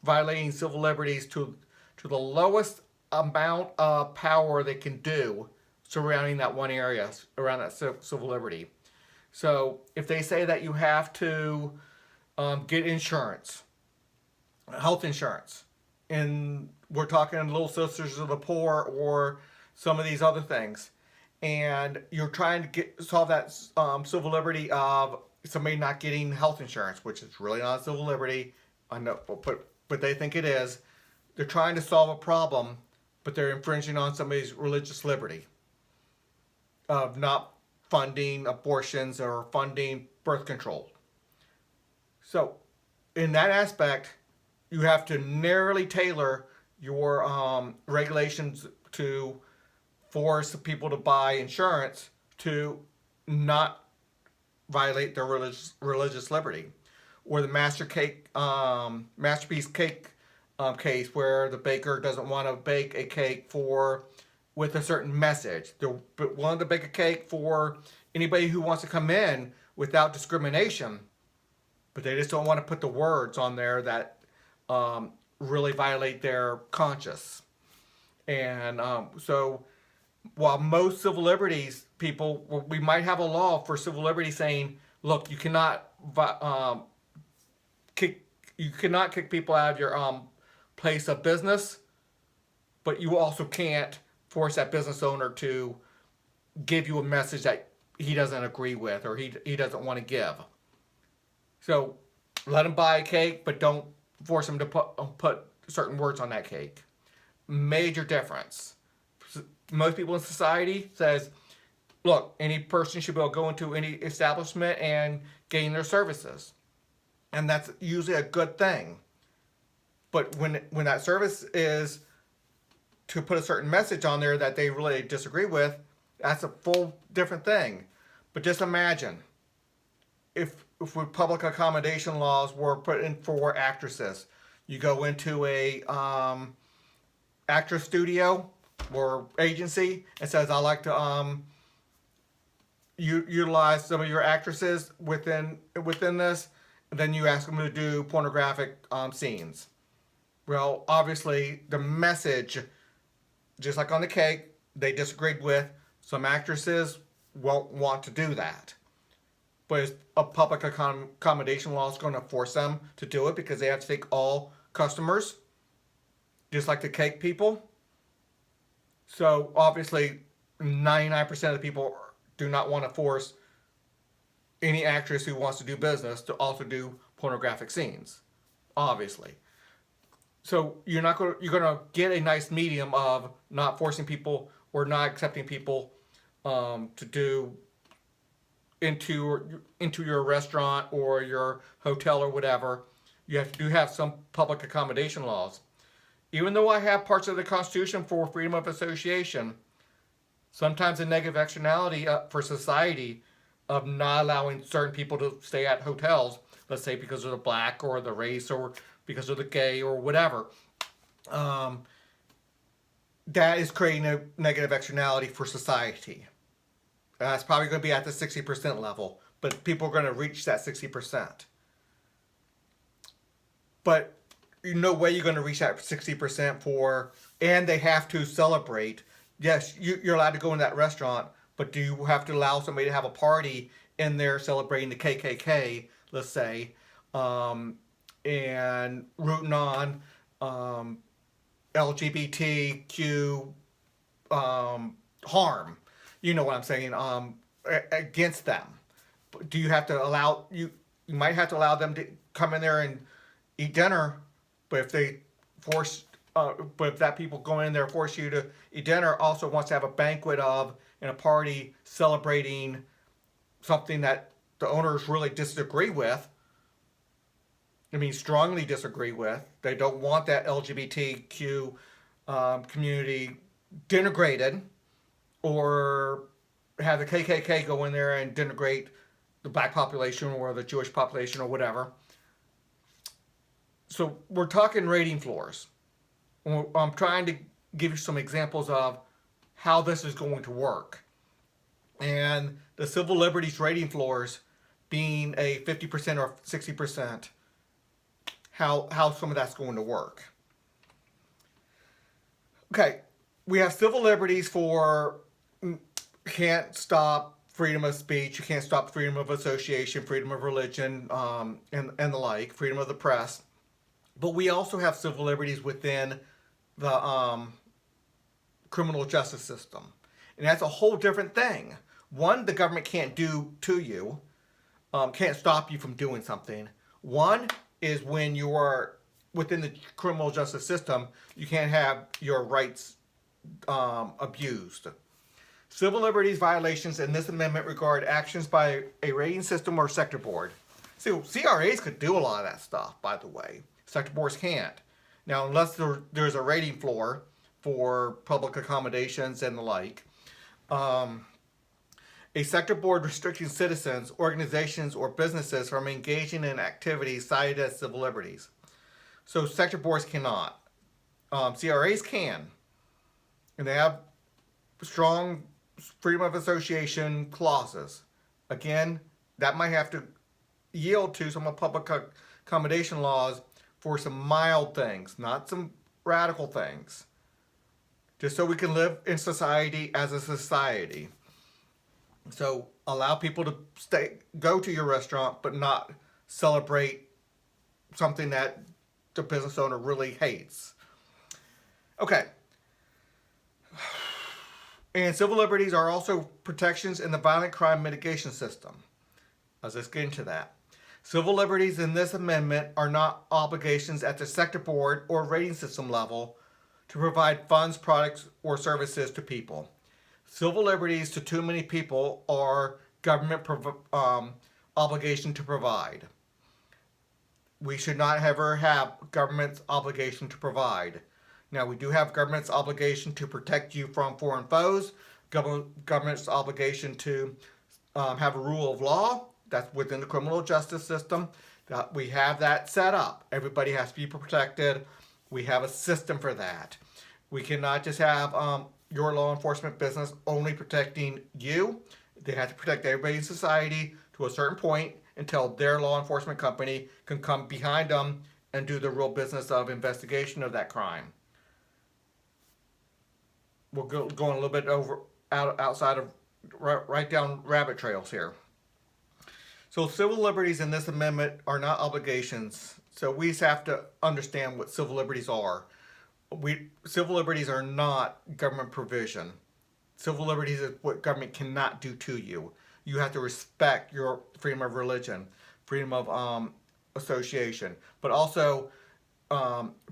Speaker 2: violating civil liberties to the lowest amount of power they can do surrounding that one area, around that civil liberty. So if they say that you have to get insurance, health insurance, and we're talking Little Sisters of the Poor or some of these other things, and you're trying to solve that civil liberty of somebody not getting health insurance, which is really not a civil liberty, I know, but they think it is. They're trying to solve a problem, but they're infringing on somebody's religious liberty of not funding abortions or funding birth control. So in that aspect, you have to narrowly tailor your regulations to force people to buy insurance to not violate their religious liberty. Or the masterpiece cake case where the baker doesn't want to bake a cake with a certain message. They're willing to bake a cake for anybody who wants to come in without discrimination, but they just don't want to put the words on there that really violate their conscience. And so while most civil liberties we might have a law for civil liberty saying, look, you cannot kick people out of your place of business, but you also can't force that business owner to give you a message that he doesn't agree with or he doesn't want to give. So let him buy a cake, but don't force him to put certain words on that cake. Major difference. Most people in society says, look, any person should be able to go into any establishment and gain their services. And that's usually a good thing. But when that service is to put a certain message on there that they really disagree with, that's a full different thing. But just imagine if public accommodation laws were put in for actresses. You go into a actress studio or agency and says, I'd like to utilize some of your actresses within this, and then you ask them to do pornographic scenes. Well, obviously the message, just like on the cake, they disagreed with. Some actresses won't want to do that. But a public accommodation law is going to force them to do it because they have to take all customers, just like the cake people. So obviously 99% of the people do not want to force any actress who wants to do business to also do pornographic scenes, obviously. So you're going to get a nice medium of not forcing people or not accepting people to do into your restaurant or your hotel or whatever. You do have some public accommodation laws. Even though I have parts of the Constitution for freedom of association, Sometimes a negative externality for society of not allowing certain people to stay at hotels, let's say because of the black or the race or because of the gay or whatever. Um, that is creating a negative externality for society. It's probably going to be at the 60% level, but people are going to reach that 60%. But no way you're going to reach that 60% for, and they have to celebrate. Yes, you're allowed to go in that restaurant, but do you have to allow somebody to have a party in there celebrating the KKK, let's say, and rooting on LGBTQ harm? You know what I'm saying? Against them. Do you have to allow you? You might have to allow them to come in there and eat dinner, but if they force, but if that people going in there force you to eat dinner, also wants to have a banquet of and a party celebrating something that the owners really disagree with. I mean, strongly disagree with. They don't want that LGBTQ community denigrated, or have the KKK go in there and denigrate the black population or the Jewish population or whatever. So we're talking rating floors. I'm trying to give you some examples of how this is going to work. And the civil liberties rating floors being a 50% or 60%, how some of that's going to work. Okay, we have civil liberties for can't stop freedom of speech, you can't stop freedom of association, freedom of religion, and the like, freedom of the press. But we also have civil liberties within the criminal justice system. And that's a whole different thing. One, the government can't do to you, can't stop you from doing something. One is when you are within the criminal justice system, you can't have your rights abused. Civil liberties violations in this amendment regard actions by a rating system or sector board. So CRAs could do a lot of that stuff, by the way. Sector boards can't. Now, unless there's a rating floor for public accommodations and the like, a sector board restricting citizens, organizations, or businesses from engaging in activities cited as civil liberties. So sector boards cannot. CRAs can. And they have strong freedom of association clauses. Again, that might have to yield to some of public accommodation laws for some mild things, not some radical things. Just so we can live in society as a society. So allow people to go to your restaurant, but not celebrate something that the business owner really hates. Okay. And civil liberties are also protections in the violent crime mitigation system. Let's just get into that. Civil liberties in this amendment are not obligations at the sector board or rating system level to provide funds, products, or services to people. Civil liberties to too many people are government obligation to provide. We should not ever have government's obligation to provide. Now, we do have government's obligation to protect you from foreign foes, government's obligation to have a rule of law. That's within the criminal justice system. That we have that set up. Everybody has to be protected. We have a system for that. We cannot just have your law enforcement business only protecting you. They have to protect everybody in society to a certain point until their law enforcement company can come behind them and do the real business of investigation of that crime. We're going a little bit outside of right down rabbit trails here. So civil liberties in this amendment are not obligations. So we just have to understand what civil liberties are. Civil liberties are not government provision. Civil liberties is what government cannot do to you. You have to respect your freedom of religion, freedom of association, but also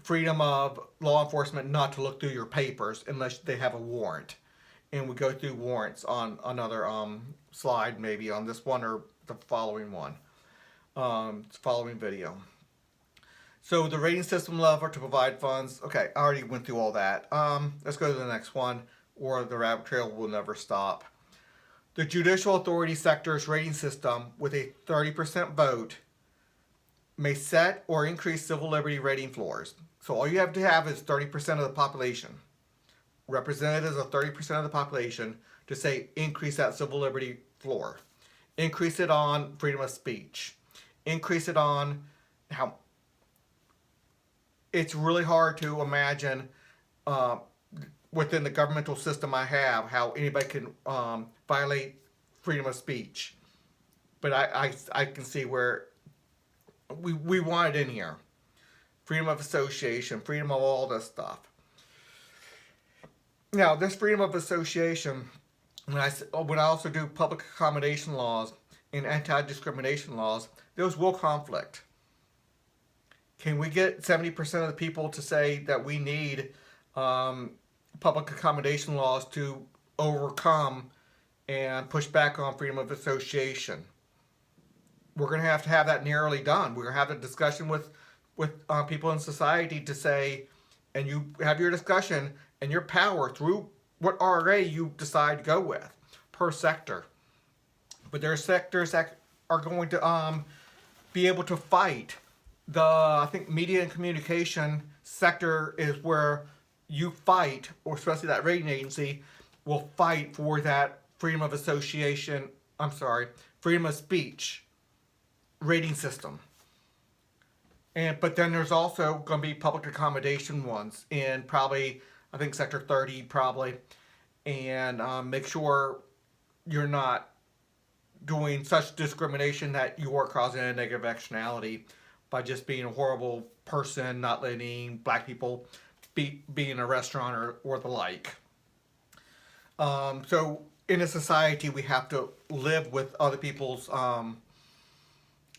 Speaker 2: freedom of law enforcement not to look through your papers unless they have a warrant. And we go through warrants on another slide, maybe on this one or the following one, following video. So the rating system level to provide funds. Okay, I already went through all that. Let's go to the next one. or the rabbit trail will never stop. The judicial authority sector's rating system with a 30% vote may set or increase civil liberty rating floors. So all you have to have is 30% of the population, representatives of 30% of the population, to say increase that civil liberty floor. Increase it on freedom of speech. Increase it on how... It's really hard to imagine within the governmental system I have how anybody can violate freedom of speech. But I can see where we want it in here. Freedom of association, freedom of all this stuff. Now, this freedom of association, when I also do public accommodation laws and anti-discrimination laws, those will conflict. Can we get 70% of the people to say that we need public accommodation laws to overcome and push back on freedom of association? We're going to have that narrowly done. We're going to have a discussion with people in society to say, and you have your discussion and your power through what RA you decide to go with per sector. But there are sectors that are going to be able to fight. I think media and communication sector is where you fight, or especially that rating agency will fight for that freedom of association, freedom of speech rating system. But then there's also going to be public accommodation ones in probably, I think, sector 30 probably. And make sure you're not doing such discrimination that you are causing a negative externality by just being a horrible person, not letting black people be in a restaurant or the like. So in a society, we have to live with other people's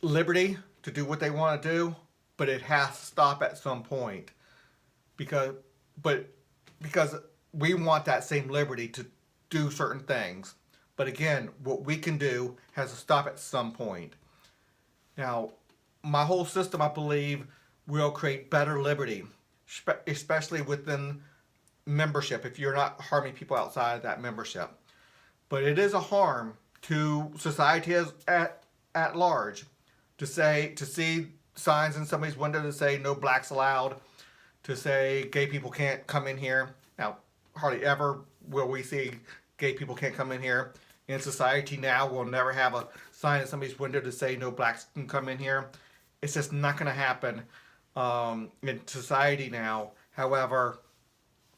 Speaker 2: liberty to do what they want to do, but it has to stop at some point because we want that same liberty to do certain things. But again, what we can do has to stop at some point. Now, my whole system, I believe, will create better liberty, especially within membership, if you're not harming people outside of that membership. But it is a harm to society at large to see signs in somebody's window to say no blacks allowed, to say gay people can't come in here. Now, hardly ever will we see gay people can't come in here. In society now, we'll never have a sign in somebody's window to say no blacks can come in here. It's just not going to happen in society now. However,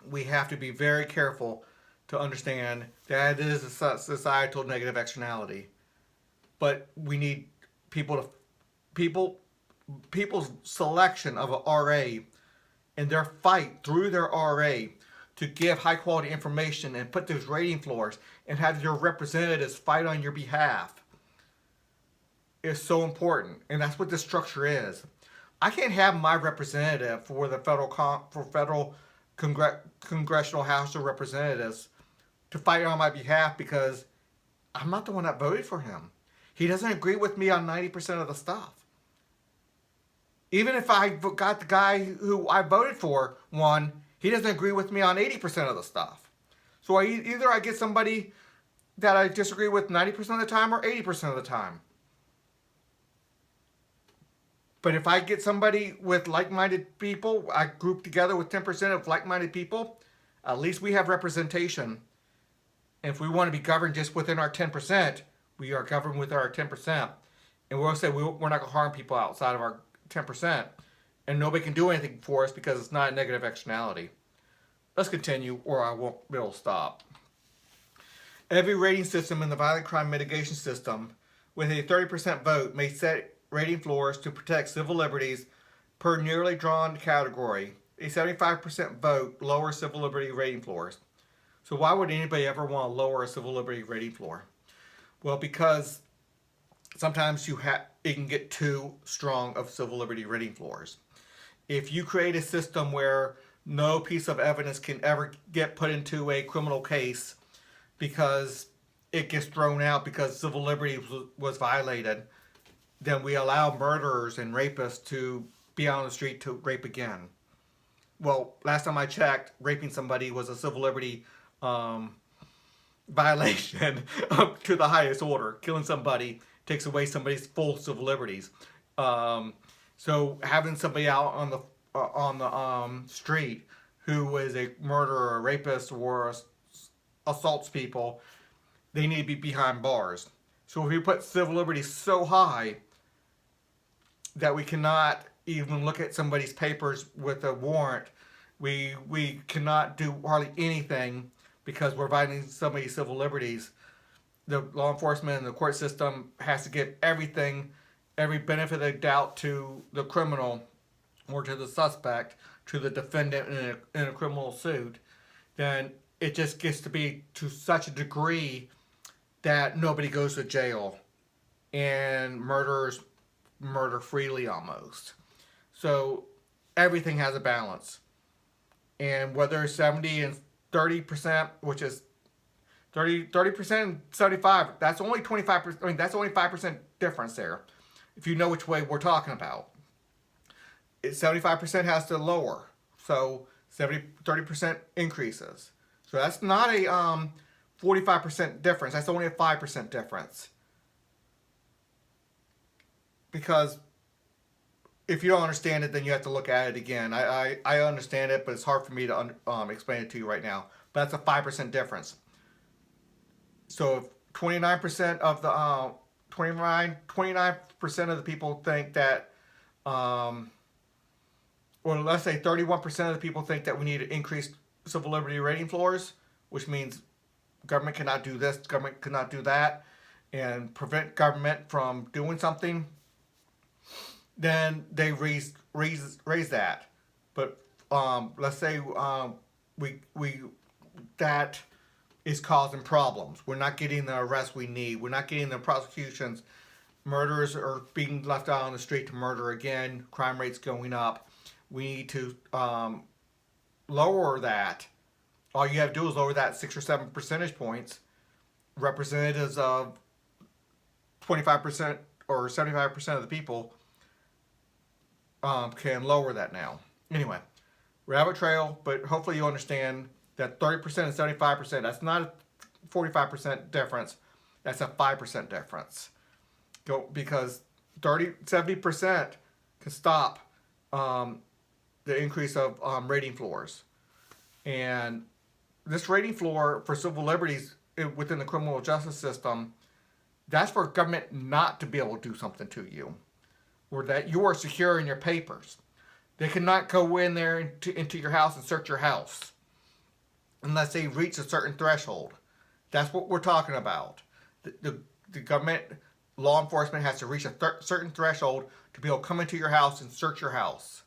Speaker 2: we have to be very careful to understand that it is a societal negative externality. But we need people's selection of an RA and their fight through their RA to give high quality information and put those rating floors and have your representatives fight on your behalf is so important. And that's what this structure is. I can't have my representative for the federal Congressional House of Representatives to fight on my behalf because I'm not the one that voted for him. He doesn't agree with me on 90% of the stuff. Even if I got the guy who I voted for won, he doesn't agree with me on 80% of the stuff. So either I get somebody that I disagree with 90% of the time or 80% of the time. But if I get somebody with like-minded people, I group together with 10% of like-minded people, at least we have representation. And if we want to be governed just within our 10%, we are governed with our 10%. And we'll say we're not going to harm people outside of our 10%. And nobody can do anything for us because it's not a negative externality. Let's continue or I won't be able to stop. Every rating system in the violent crime mitigation system with a 30% vote may set rating floors to protect civil liberties per nearly drawn category. A 75% vote lowers civil liberty rating floors. So why would anybody ever want to lower a civil liberty rating floor? Well, because sometimes it can get too strong of civil liberty rating floors. If you create a system where no piece of evidence can ever get put into a criminal case because it gets thrown out because civil liberty was violated, then we allow murderers and rapists to be on the street to rape again. Well, last time I checked, raping somebody was a civil liberty violation up to the highest order. Killing somebody takes away somebody's full civil liberties. So having somebody out on the street who is a murderer, a rapist, or assaults people, they need to be behind bars. So if we put civil liberties so high that we cannot even look at somebody's papers with a warrant, we cannot do hardly anything because we're violating somebody's civil liberties. The law enforcement and the court system has to give everything, every benefit of the doubt to the criminal or to the suspect, to the defendant in a criminal suit. Then it just gets to be to such a degree that nobody goes to jail and murderers murder freely almost. So everything has a balance. And whether 70 and 30%, which is 30% and 75, that's only 25%. I mean, that's only 5% difference there. If you know which way we're talking about. 75% has to lower. So 30% increases. So that's not a 45% difference. That's only a 5% difference. Because if you don't understand it, then you have to look at it again. I understand it, but it's hard for me to explain it to you right now. But that's a 5% difference. So if 29% of the 29% of the people think that, or let's say 31% of the people think that we need to increase civil liberty rating floors, which means government cannot do this, government cannot do that, and prevent government from doing something, then they raise that. But let's say we that is causing problems. We're not getting the arrests we need. We're not getting the prosecutions. Murderers are being left out on the street to murder again. Crime rates going up. We need to lower that. All you have to do is lower that 6 or 7 percentage points. Representatives of 25% or 75% of the people can lower that now. Anyway, rabbit trail, but hopefully you understand that 30% and 75%, that's not a 45% difference, that's a 5% difference. Because 70% can stop the increase of rating floors. And this rating floor for civil liberties within the criminal justice system, that's for government not to be able to do something to you, or that you are secure in your papers. They cannot go in there into your house and search your house unless they reach a certain threshold. That's what we're talking about. The government, law enforcement has to reach a certain threshold to be able to come into your house and search your house.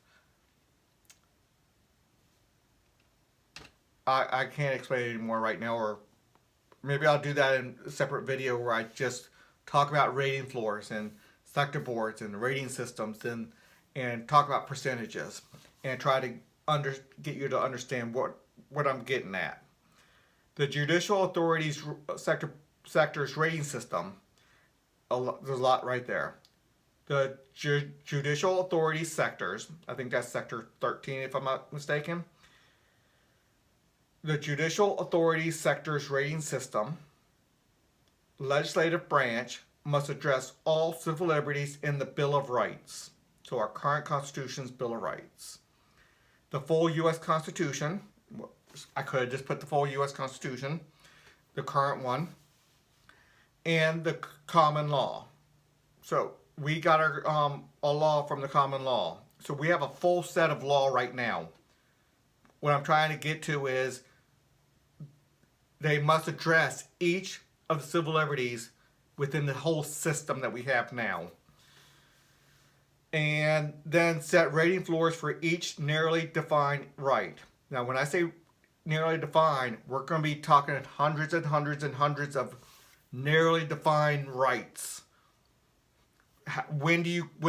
Speaker 2: I can't explain it anymore right now, or maybe I'll do that in a separate video where I just talk about rating floors and sector boards and rating systems and talk about percentages and try to get you to understand what I'm getting at. The judicial authorities sector's rating system, there's a lot right there. The judicial authorities sectors, I think that's sector 13 if I'm not mistaken. The judicial authorities sector's rating system, legislative branch, must address all civil liberties in the Bill of Rights. So our current Constitution's Bill of Rights. The full U.S. Constitution, I could have just put the full U.S. Constitution, the current one, and the common law. So we got our a law from the common law. So we have a full set of law right now. What I'm trying to get to is they must address each of the civil liberties within the whole system that we have now. And then set rating floors for each narrowly defined right. Now, when I say narrowly defined, we're going to be talking hundreds and hundreds and hundreds of narrowly defined rights. When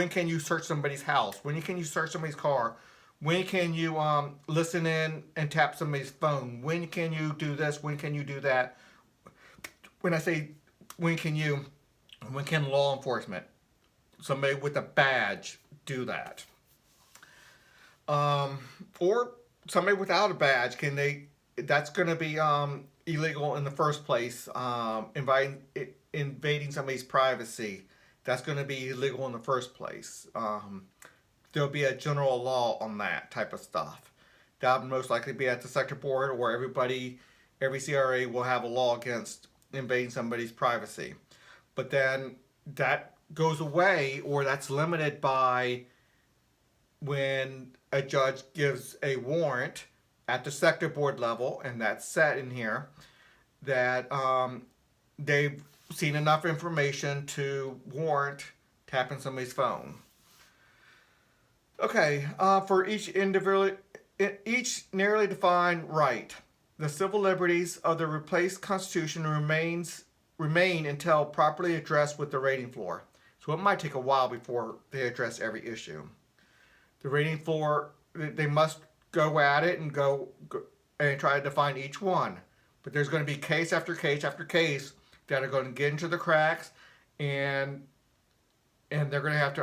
Speaker 2: can you search somebody's house? When can you search somebody's car? When can you listen in and tap somebody's phone? When can you do this? When can you do that? When I say when can law enforcement, somebody with a badge, do that? Or somebody without a badge, that's going to be illegal in the first place, invading somebody's privacy, that's going to be illegal in the first place. There'll be a general law on that type of stuff. That would most likely be at the sector board, where every CRA will have a law against invading somebody's privacy. But then that goes away, or that's limited by when a judge gives a warrant at the sector board level, and that's set in here, that they've seen enough information to warrant tapping somebody's phone. Okay, for each narrowly defined right, the civil liberties of the replaced Constitution remain until properly addressed with the rating floor. So it might take a while before they address every issue. The rating floor, they must go at it and go and try to define each one. But there's going to be case after case after case that are going to get into the cracks, and they're going to have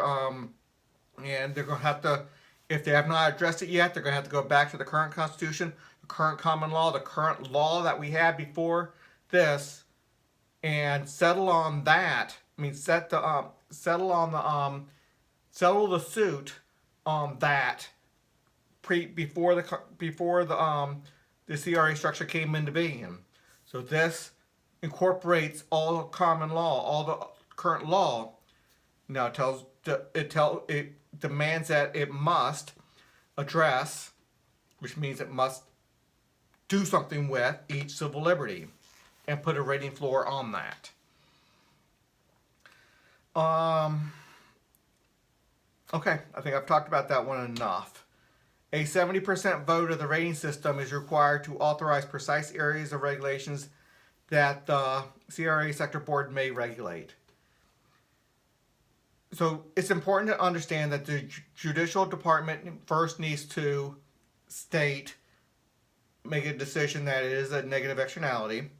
Speaker 2: to if they have not addressed it yet, they're going to have to go back to the current Constitution, the current common law, the current law that we had before this, and settle on that. I mean, settle the suit on that before the CRA structure came into being. So this incorporates all the common law, all the current law. Now it demands that it must address, which means it must do something with each civil liberty and put a rating floor on that. Okay, I think I've talked about that one enough. A 70% vote of the rating system is required to authorize precise areas of regulations that the CRA sector board may regulate. So it's important to understand that the judicial department first needs to make a decision that it is a negative externality.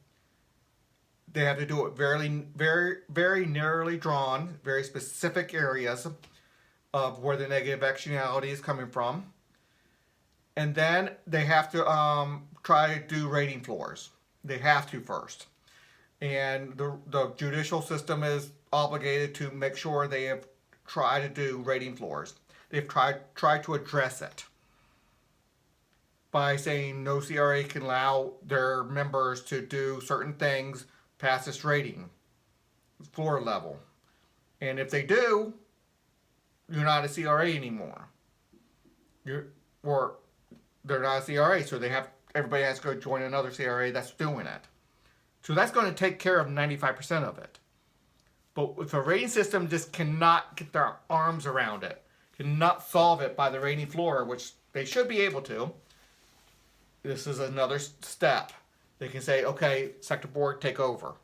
Speaker 2: They have to do it very, very, very narrowly drawn, very specific areas of where the negative externality is coming from. And then they have to try to do rating floors. They have to first. And the judicial system is obligated to make sure they have tried to do rating floors. They've tried to address it by saying no CRA can allow their members to do certain things past this rating floor level. And if they do, you're not a CRA anymore. They're not a CRA, so everybody has to go join another CRA that's doing it. So that's going to take care of 95% of it. But if a rating system just cannot get their arms around it, cannot solve it by the rating floor, which they should be able to, this is another step. They can say, okay, sector board, take over.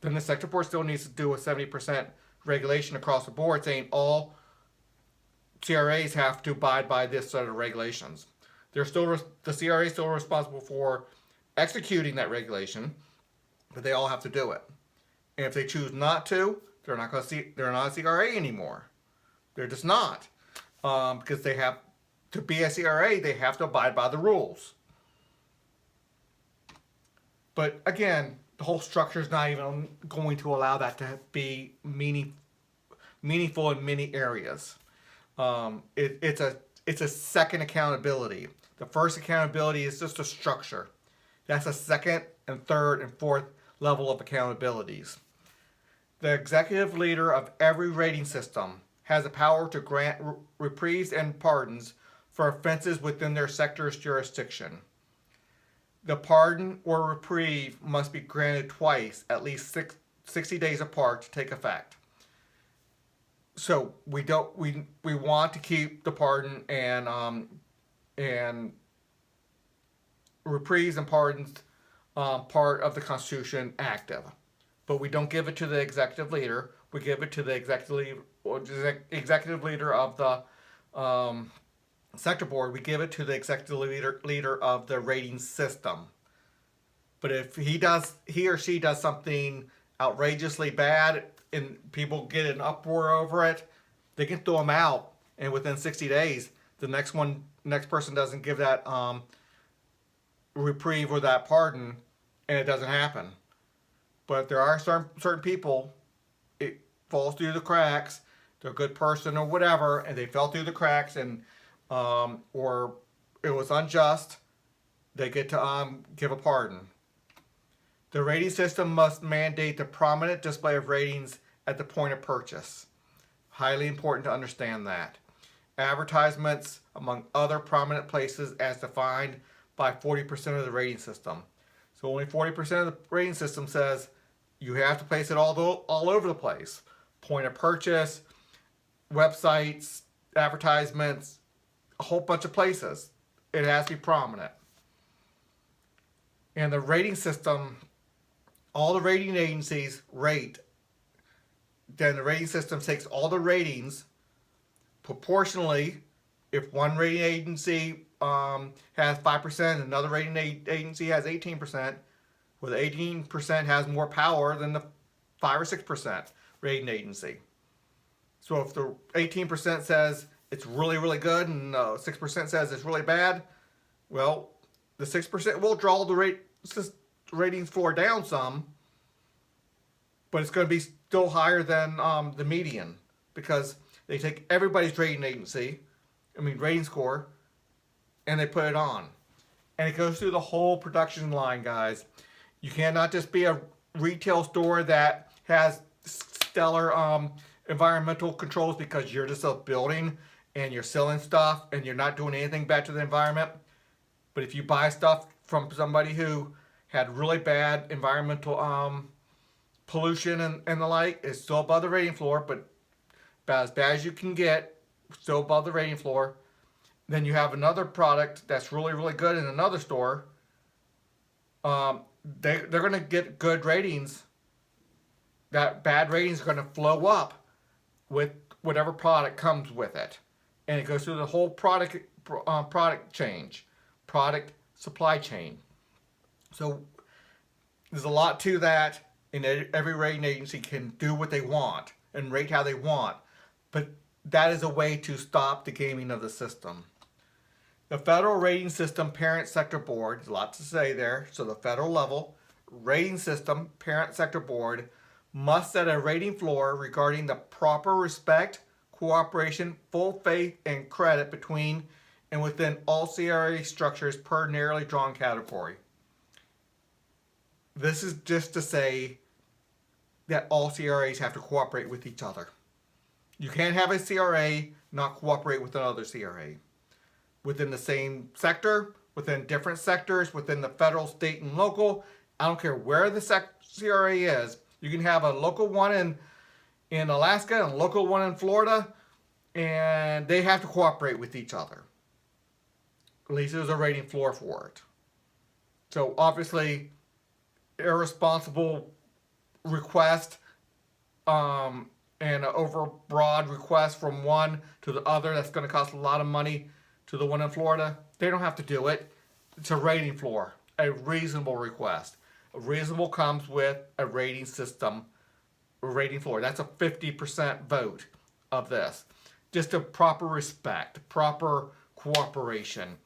Speaker 2: Then the sector board still needs to do a 70% regulation across the board, saying all CRAs have to abide by this set of regulations. The CRA is still responsible for executing that regulation, but they all have to do it. And if they choose not to, they're not a CRA anymore. They're just not, because they have to be a CRA. They have to abide by the rules. But again, the whole structure is not even going to allow that to be meaningful in many areas. It's a second accountability. The first accountability is just a structure. That's a second and third and fourth level of accountabilities. The executive leader of every rating system has the power to grant reprieves and pardons for offenses within their sector's jurisdiction. The pardon or reprieve must be granted twice, at least 60 days apart, to take effect. So we want to keep the pardon and reprieves and pardons part of the Constitution active, but we don't give it to the executive leader. We give it to the executive leader of the sector board. We give it to the executive leader of the rating system. But if he or she does something outrageously bad and people get an uproar over it, they can throw them out, and within 60 days, the next person doesn't give that reprieve or that pardon, and it doesn't happen. But there are certain people, it falls through the cracks. They're a good person or whatever, and they fell through the cracks, and or it was unjust. They get to give a pardon. The rating system must mandate the prominent display of ratings at the point of purchase. Highly important to understand that. Advertisements among other prominent places as defined by 40% of the rating system. So only 40% of the rating system says you have to place it all over the place. Point of purchase, websites, advertisements, a whole bunch of places. It has to be prominent. And the rating system, all the rating agencies rate. Then the rating system takes all the ratings proportionally. If one rating agency has 5%, another rating agency has 18%, well, the 18% has more power than the 5 or 6% rating agency. So if the 18% says it's really, really good and 6% says it's really bad, well, the 6% will draw the ratings floor down some, but it's going to be still higher than the median, because they take everybody's rating score, and they put it on. And it goes through the whole production line, guys. You cannot just be a retail store that has stellar environmental controls because you're just a building and you're selling stuff and you're not doing anything bad to the environment. But if you buy stuff from somebody who had really bad environmental pollution and the like, it's still above the rating floor, but about as bad as you can get, still above the rating floor. Then you have another product that's really, really good in another store. They're going to get good ratings. That bad ratings are going to flow up with whatever product comes with it. And it goes through the whole product supply chain. So there's a lot to that, and every rating agency can do what they want and rate how they want. But that is a way to stop the gaming of the system. The Federal Rating System Parent Sector Board, there's a lot to say there, so the federal level, Rating System Parent Sector Board must set a rating floor regarding the proper respect, cooperation, full faith, and credit between and within all CRA structures per narrowly drawn category. This is just to say that all CRAs have to cooperate with each other. You can't have a CRA not cooperate with another CRA. Within the same sector, within different sectors, within the federal, state, and local, I don't care where the CRA is. You can have a local one in Alaska and a local one in Florida, and they have to cooperate with each other. At least there's a rating floor for it. So obviously, irresponsible request and an overbroad request from one to the other that's going to cost a lot of money to the one in Florida, they don't have to do it. It's a rating floor, a reasonable request. A reasonable comes with a rating system, a rating floor. That's a 50% vote of this. Just a proper respect, proper cooperation.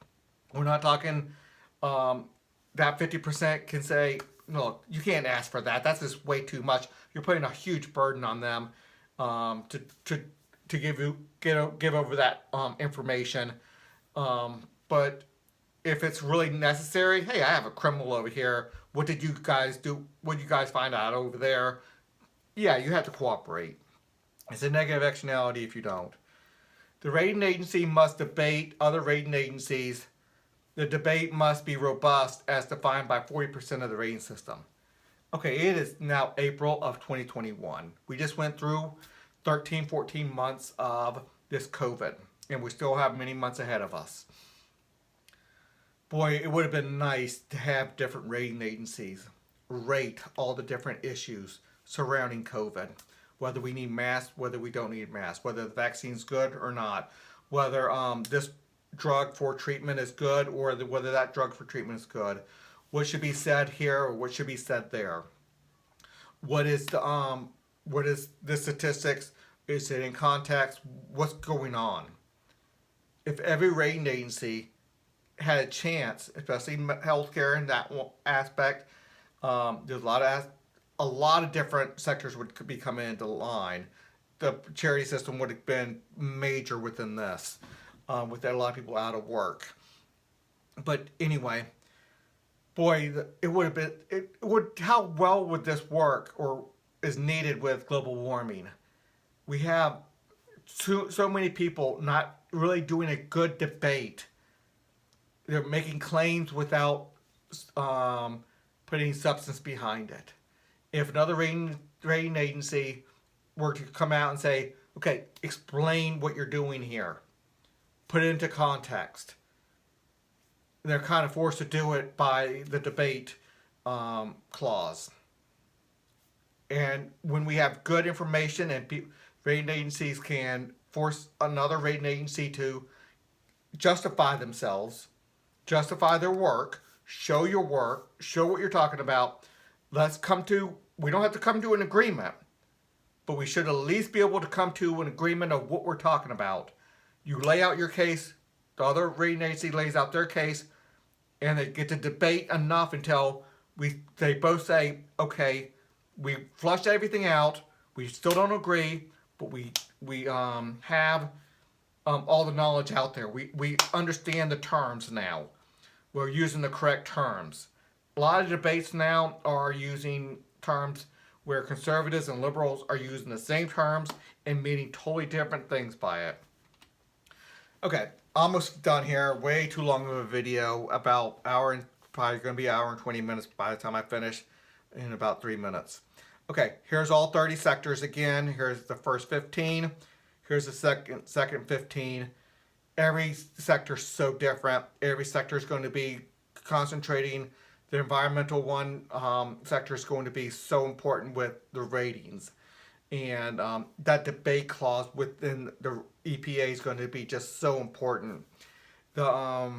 Speaker 2: We're not talking that 50% can say, no, you can't ask for that. That's just way too much. You're putting a huge burden on them to give over that information. But if it's really necessary, hey, I have a criminal over here. What did you guys do? What did you guys find out over there? Yeah, you have to cooperate. It's a negative externality if you don't. The rating agency must debate other rating agencies. The debate must be robust as defined by 40% of the rating system. Okay, it is now April of 2021. We just went through 13, 14 months of this COVID, and we still have many months ahead of us. Boy, it would have been nice to have different rating agencies rate all the different issues surrounding COVID. Whether we need masks, whether we don't need masks, whether the vaccine's good or not, whether this drug for treatment is good or whether that drug for treatment is good. What should be said here or what should be said there? What is the statistics? Is it in context? What's going on? If every rating agency had a chance, especially healthcare in that aspect, There's a lot of different sectors could be coming into line. The charity system would have been major within this, with a lot of people out of work. But anyway, boy, it would have been. It would. How well would this work, or is needed with global warming? We have so many people not really doing a good debate. They're making claims without putting substance behind it. If another rating agency were to come out and say, okay, explain what you're doing here, put it into context, they're kind of forced to do it by the debate clause. And when we have good information and rating agencies can force another rating agency to justify themselves, justify their work, show your work, show what you're talking about. We don't have to come to an agreement, but we should at least be able to come to an agreement of what we're talking about. You lay out your case, the other rating agency lays out their case, and they get to debate enough until they both say, okay, we flushed everything out, we still don't agree, but we have all the knowledge out there. We understand the terms now. We're using the correct terms. A lot of debates now are using terms where conservatives and liberals are using the same terms and meaning totally different things by it. Okay, almost done here. Way too long of a video. About probably going to be an hour and 20 minutes by the time I finish, in about 3 minutes. Okay, here's all 30 sectors again. Here's the first 15. Here's the second 15. Every sector is so different. Every sector is going to be concentrating. The environmental one sector is going to be so important with the ratings. And that debate clause within the EPA is going to be just so important. The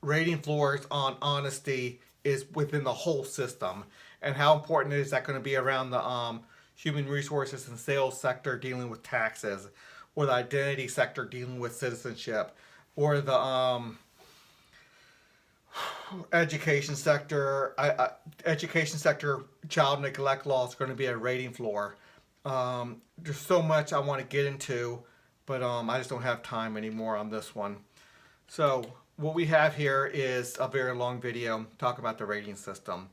Speaker 2: rating floors on honesty is within the whole system. And how important is that going to be around the human resources and sales sector dealing with taxes, or the identity sector dealing with citizenship, or the education sector child neglect law is going to be a rating floor. There's so much I want to get into, but I just don't have time anymore on this one. So what we have here is a very long video talking about the rating system.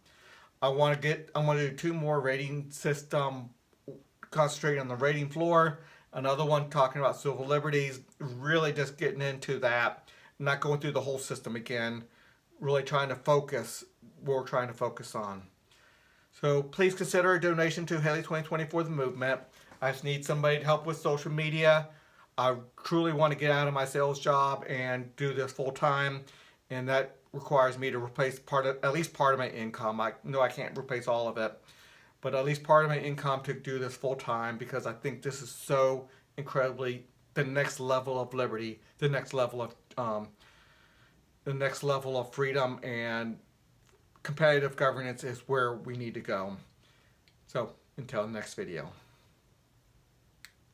Speaker 2: I want to do 2 more rating system, concentrating on the rating floor. Another one talking about civil liberties, really just getting into that, not going through the whole system again, really trying to focus what we're trying to focus on. So please consider a donation to Haley 2024 The Movement. I just need somebody to help with social media. I truly want to get out of my sales job and do this full time, and that requires me to replace at least part of my income. I know I can't replace all of it, but at least part of my income to do this full time, because I think this is so incredibly the next level of liberty, the next level of freedom and competitive governance is where we need to go. So until next video.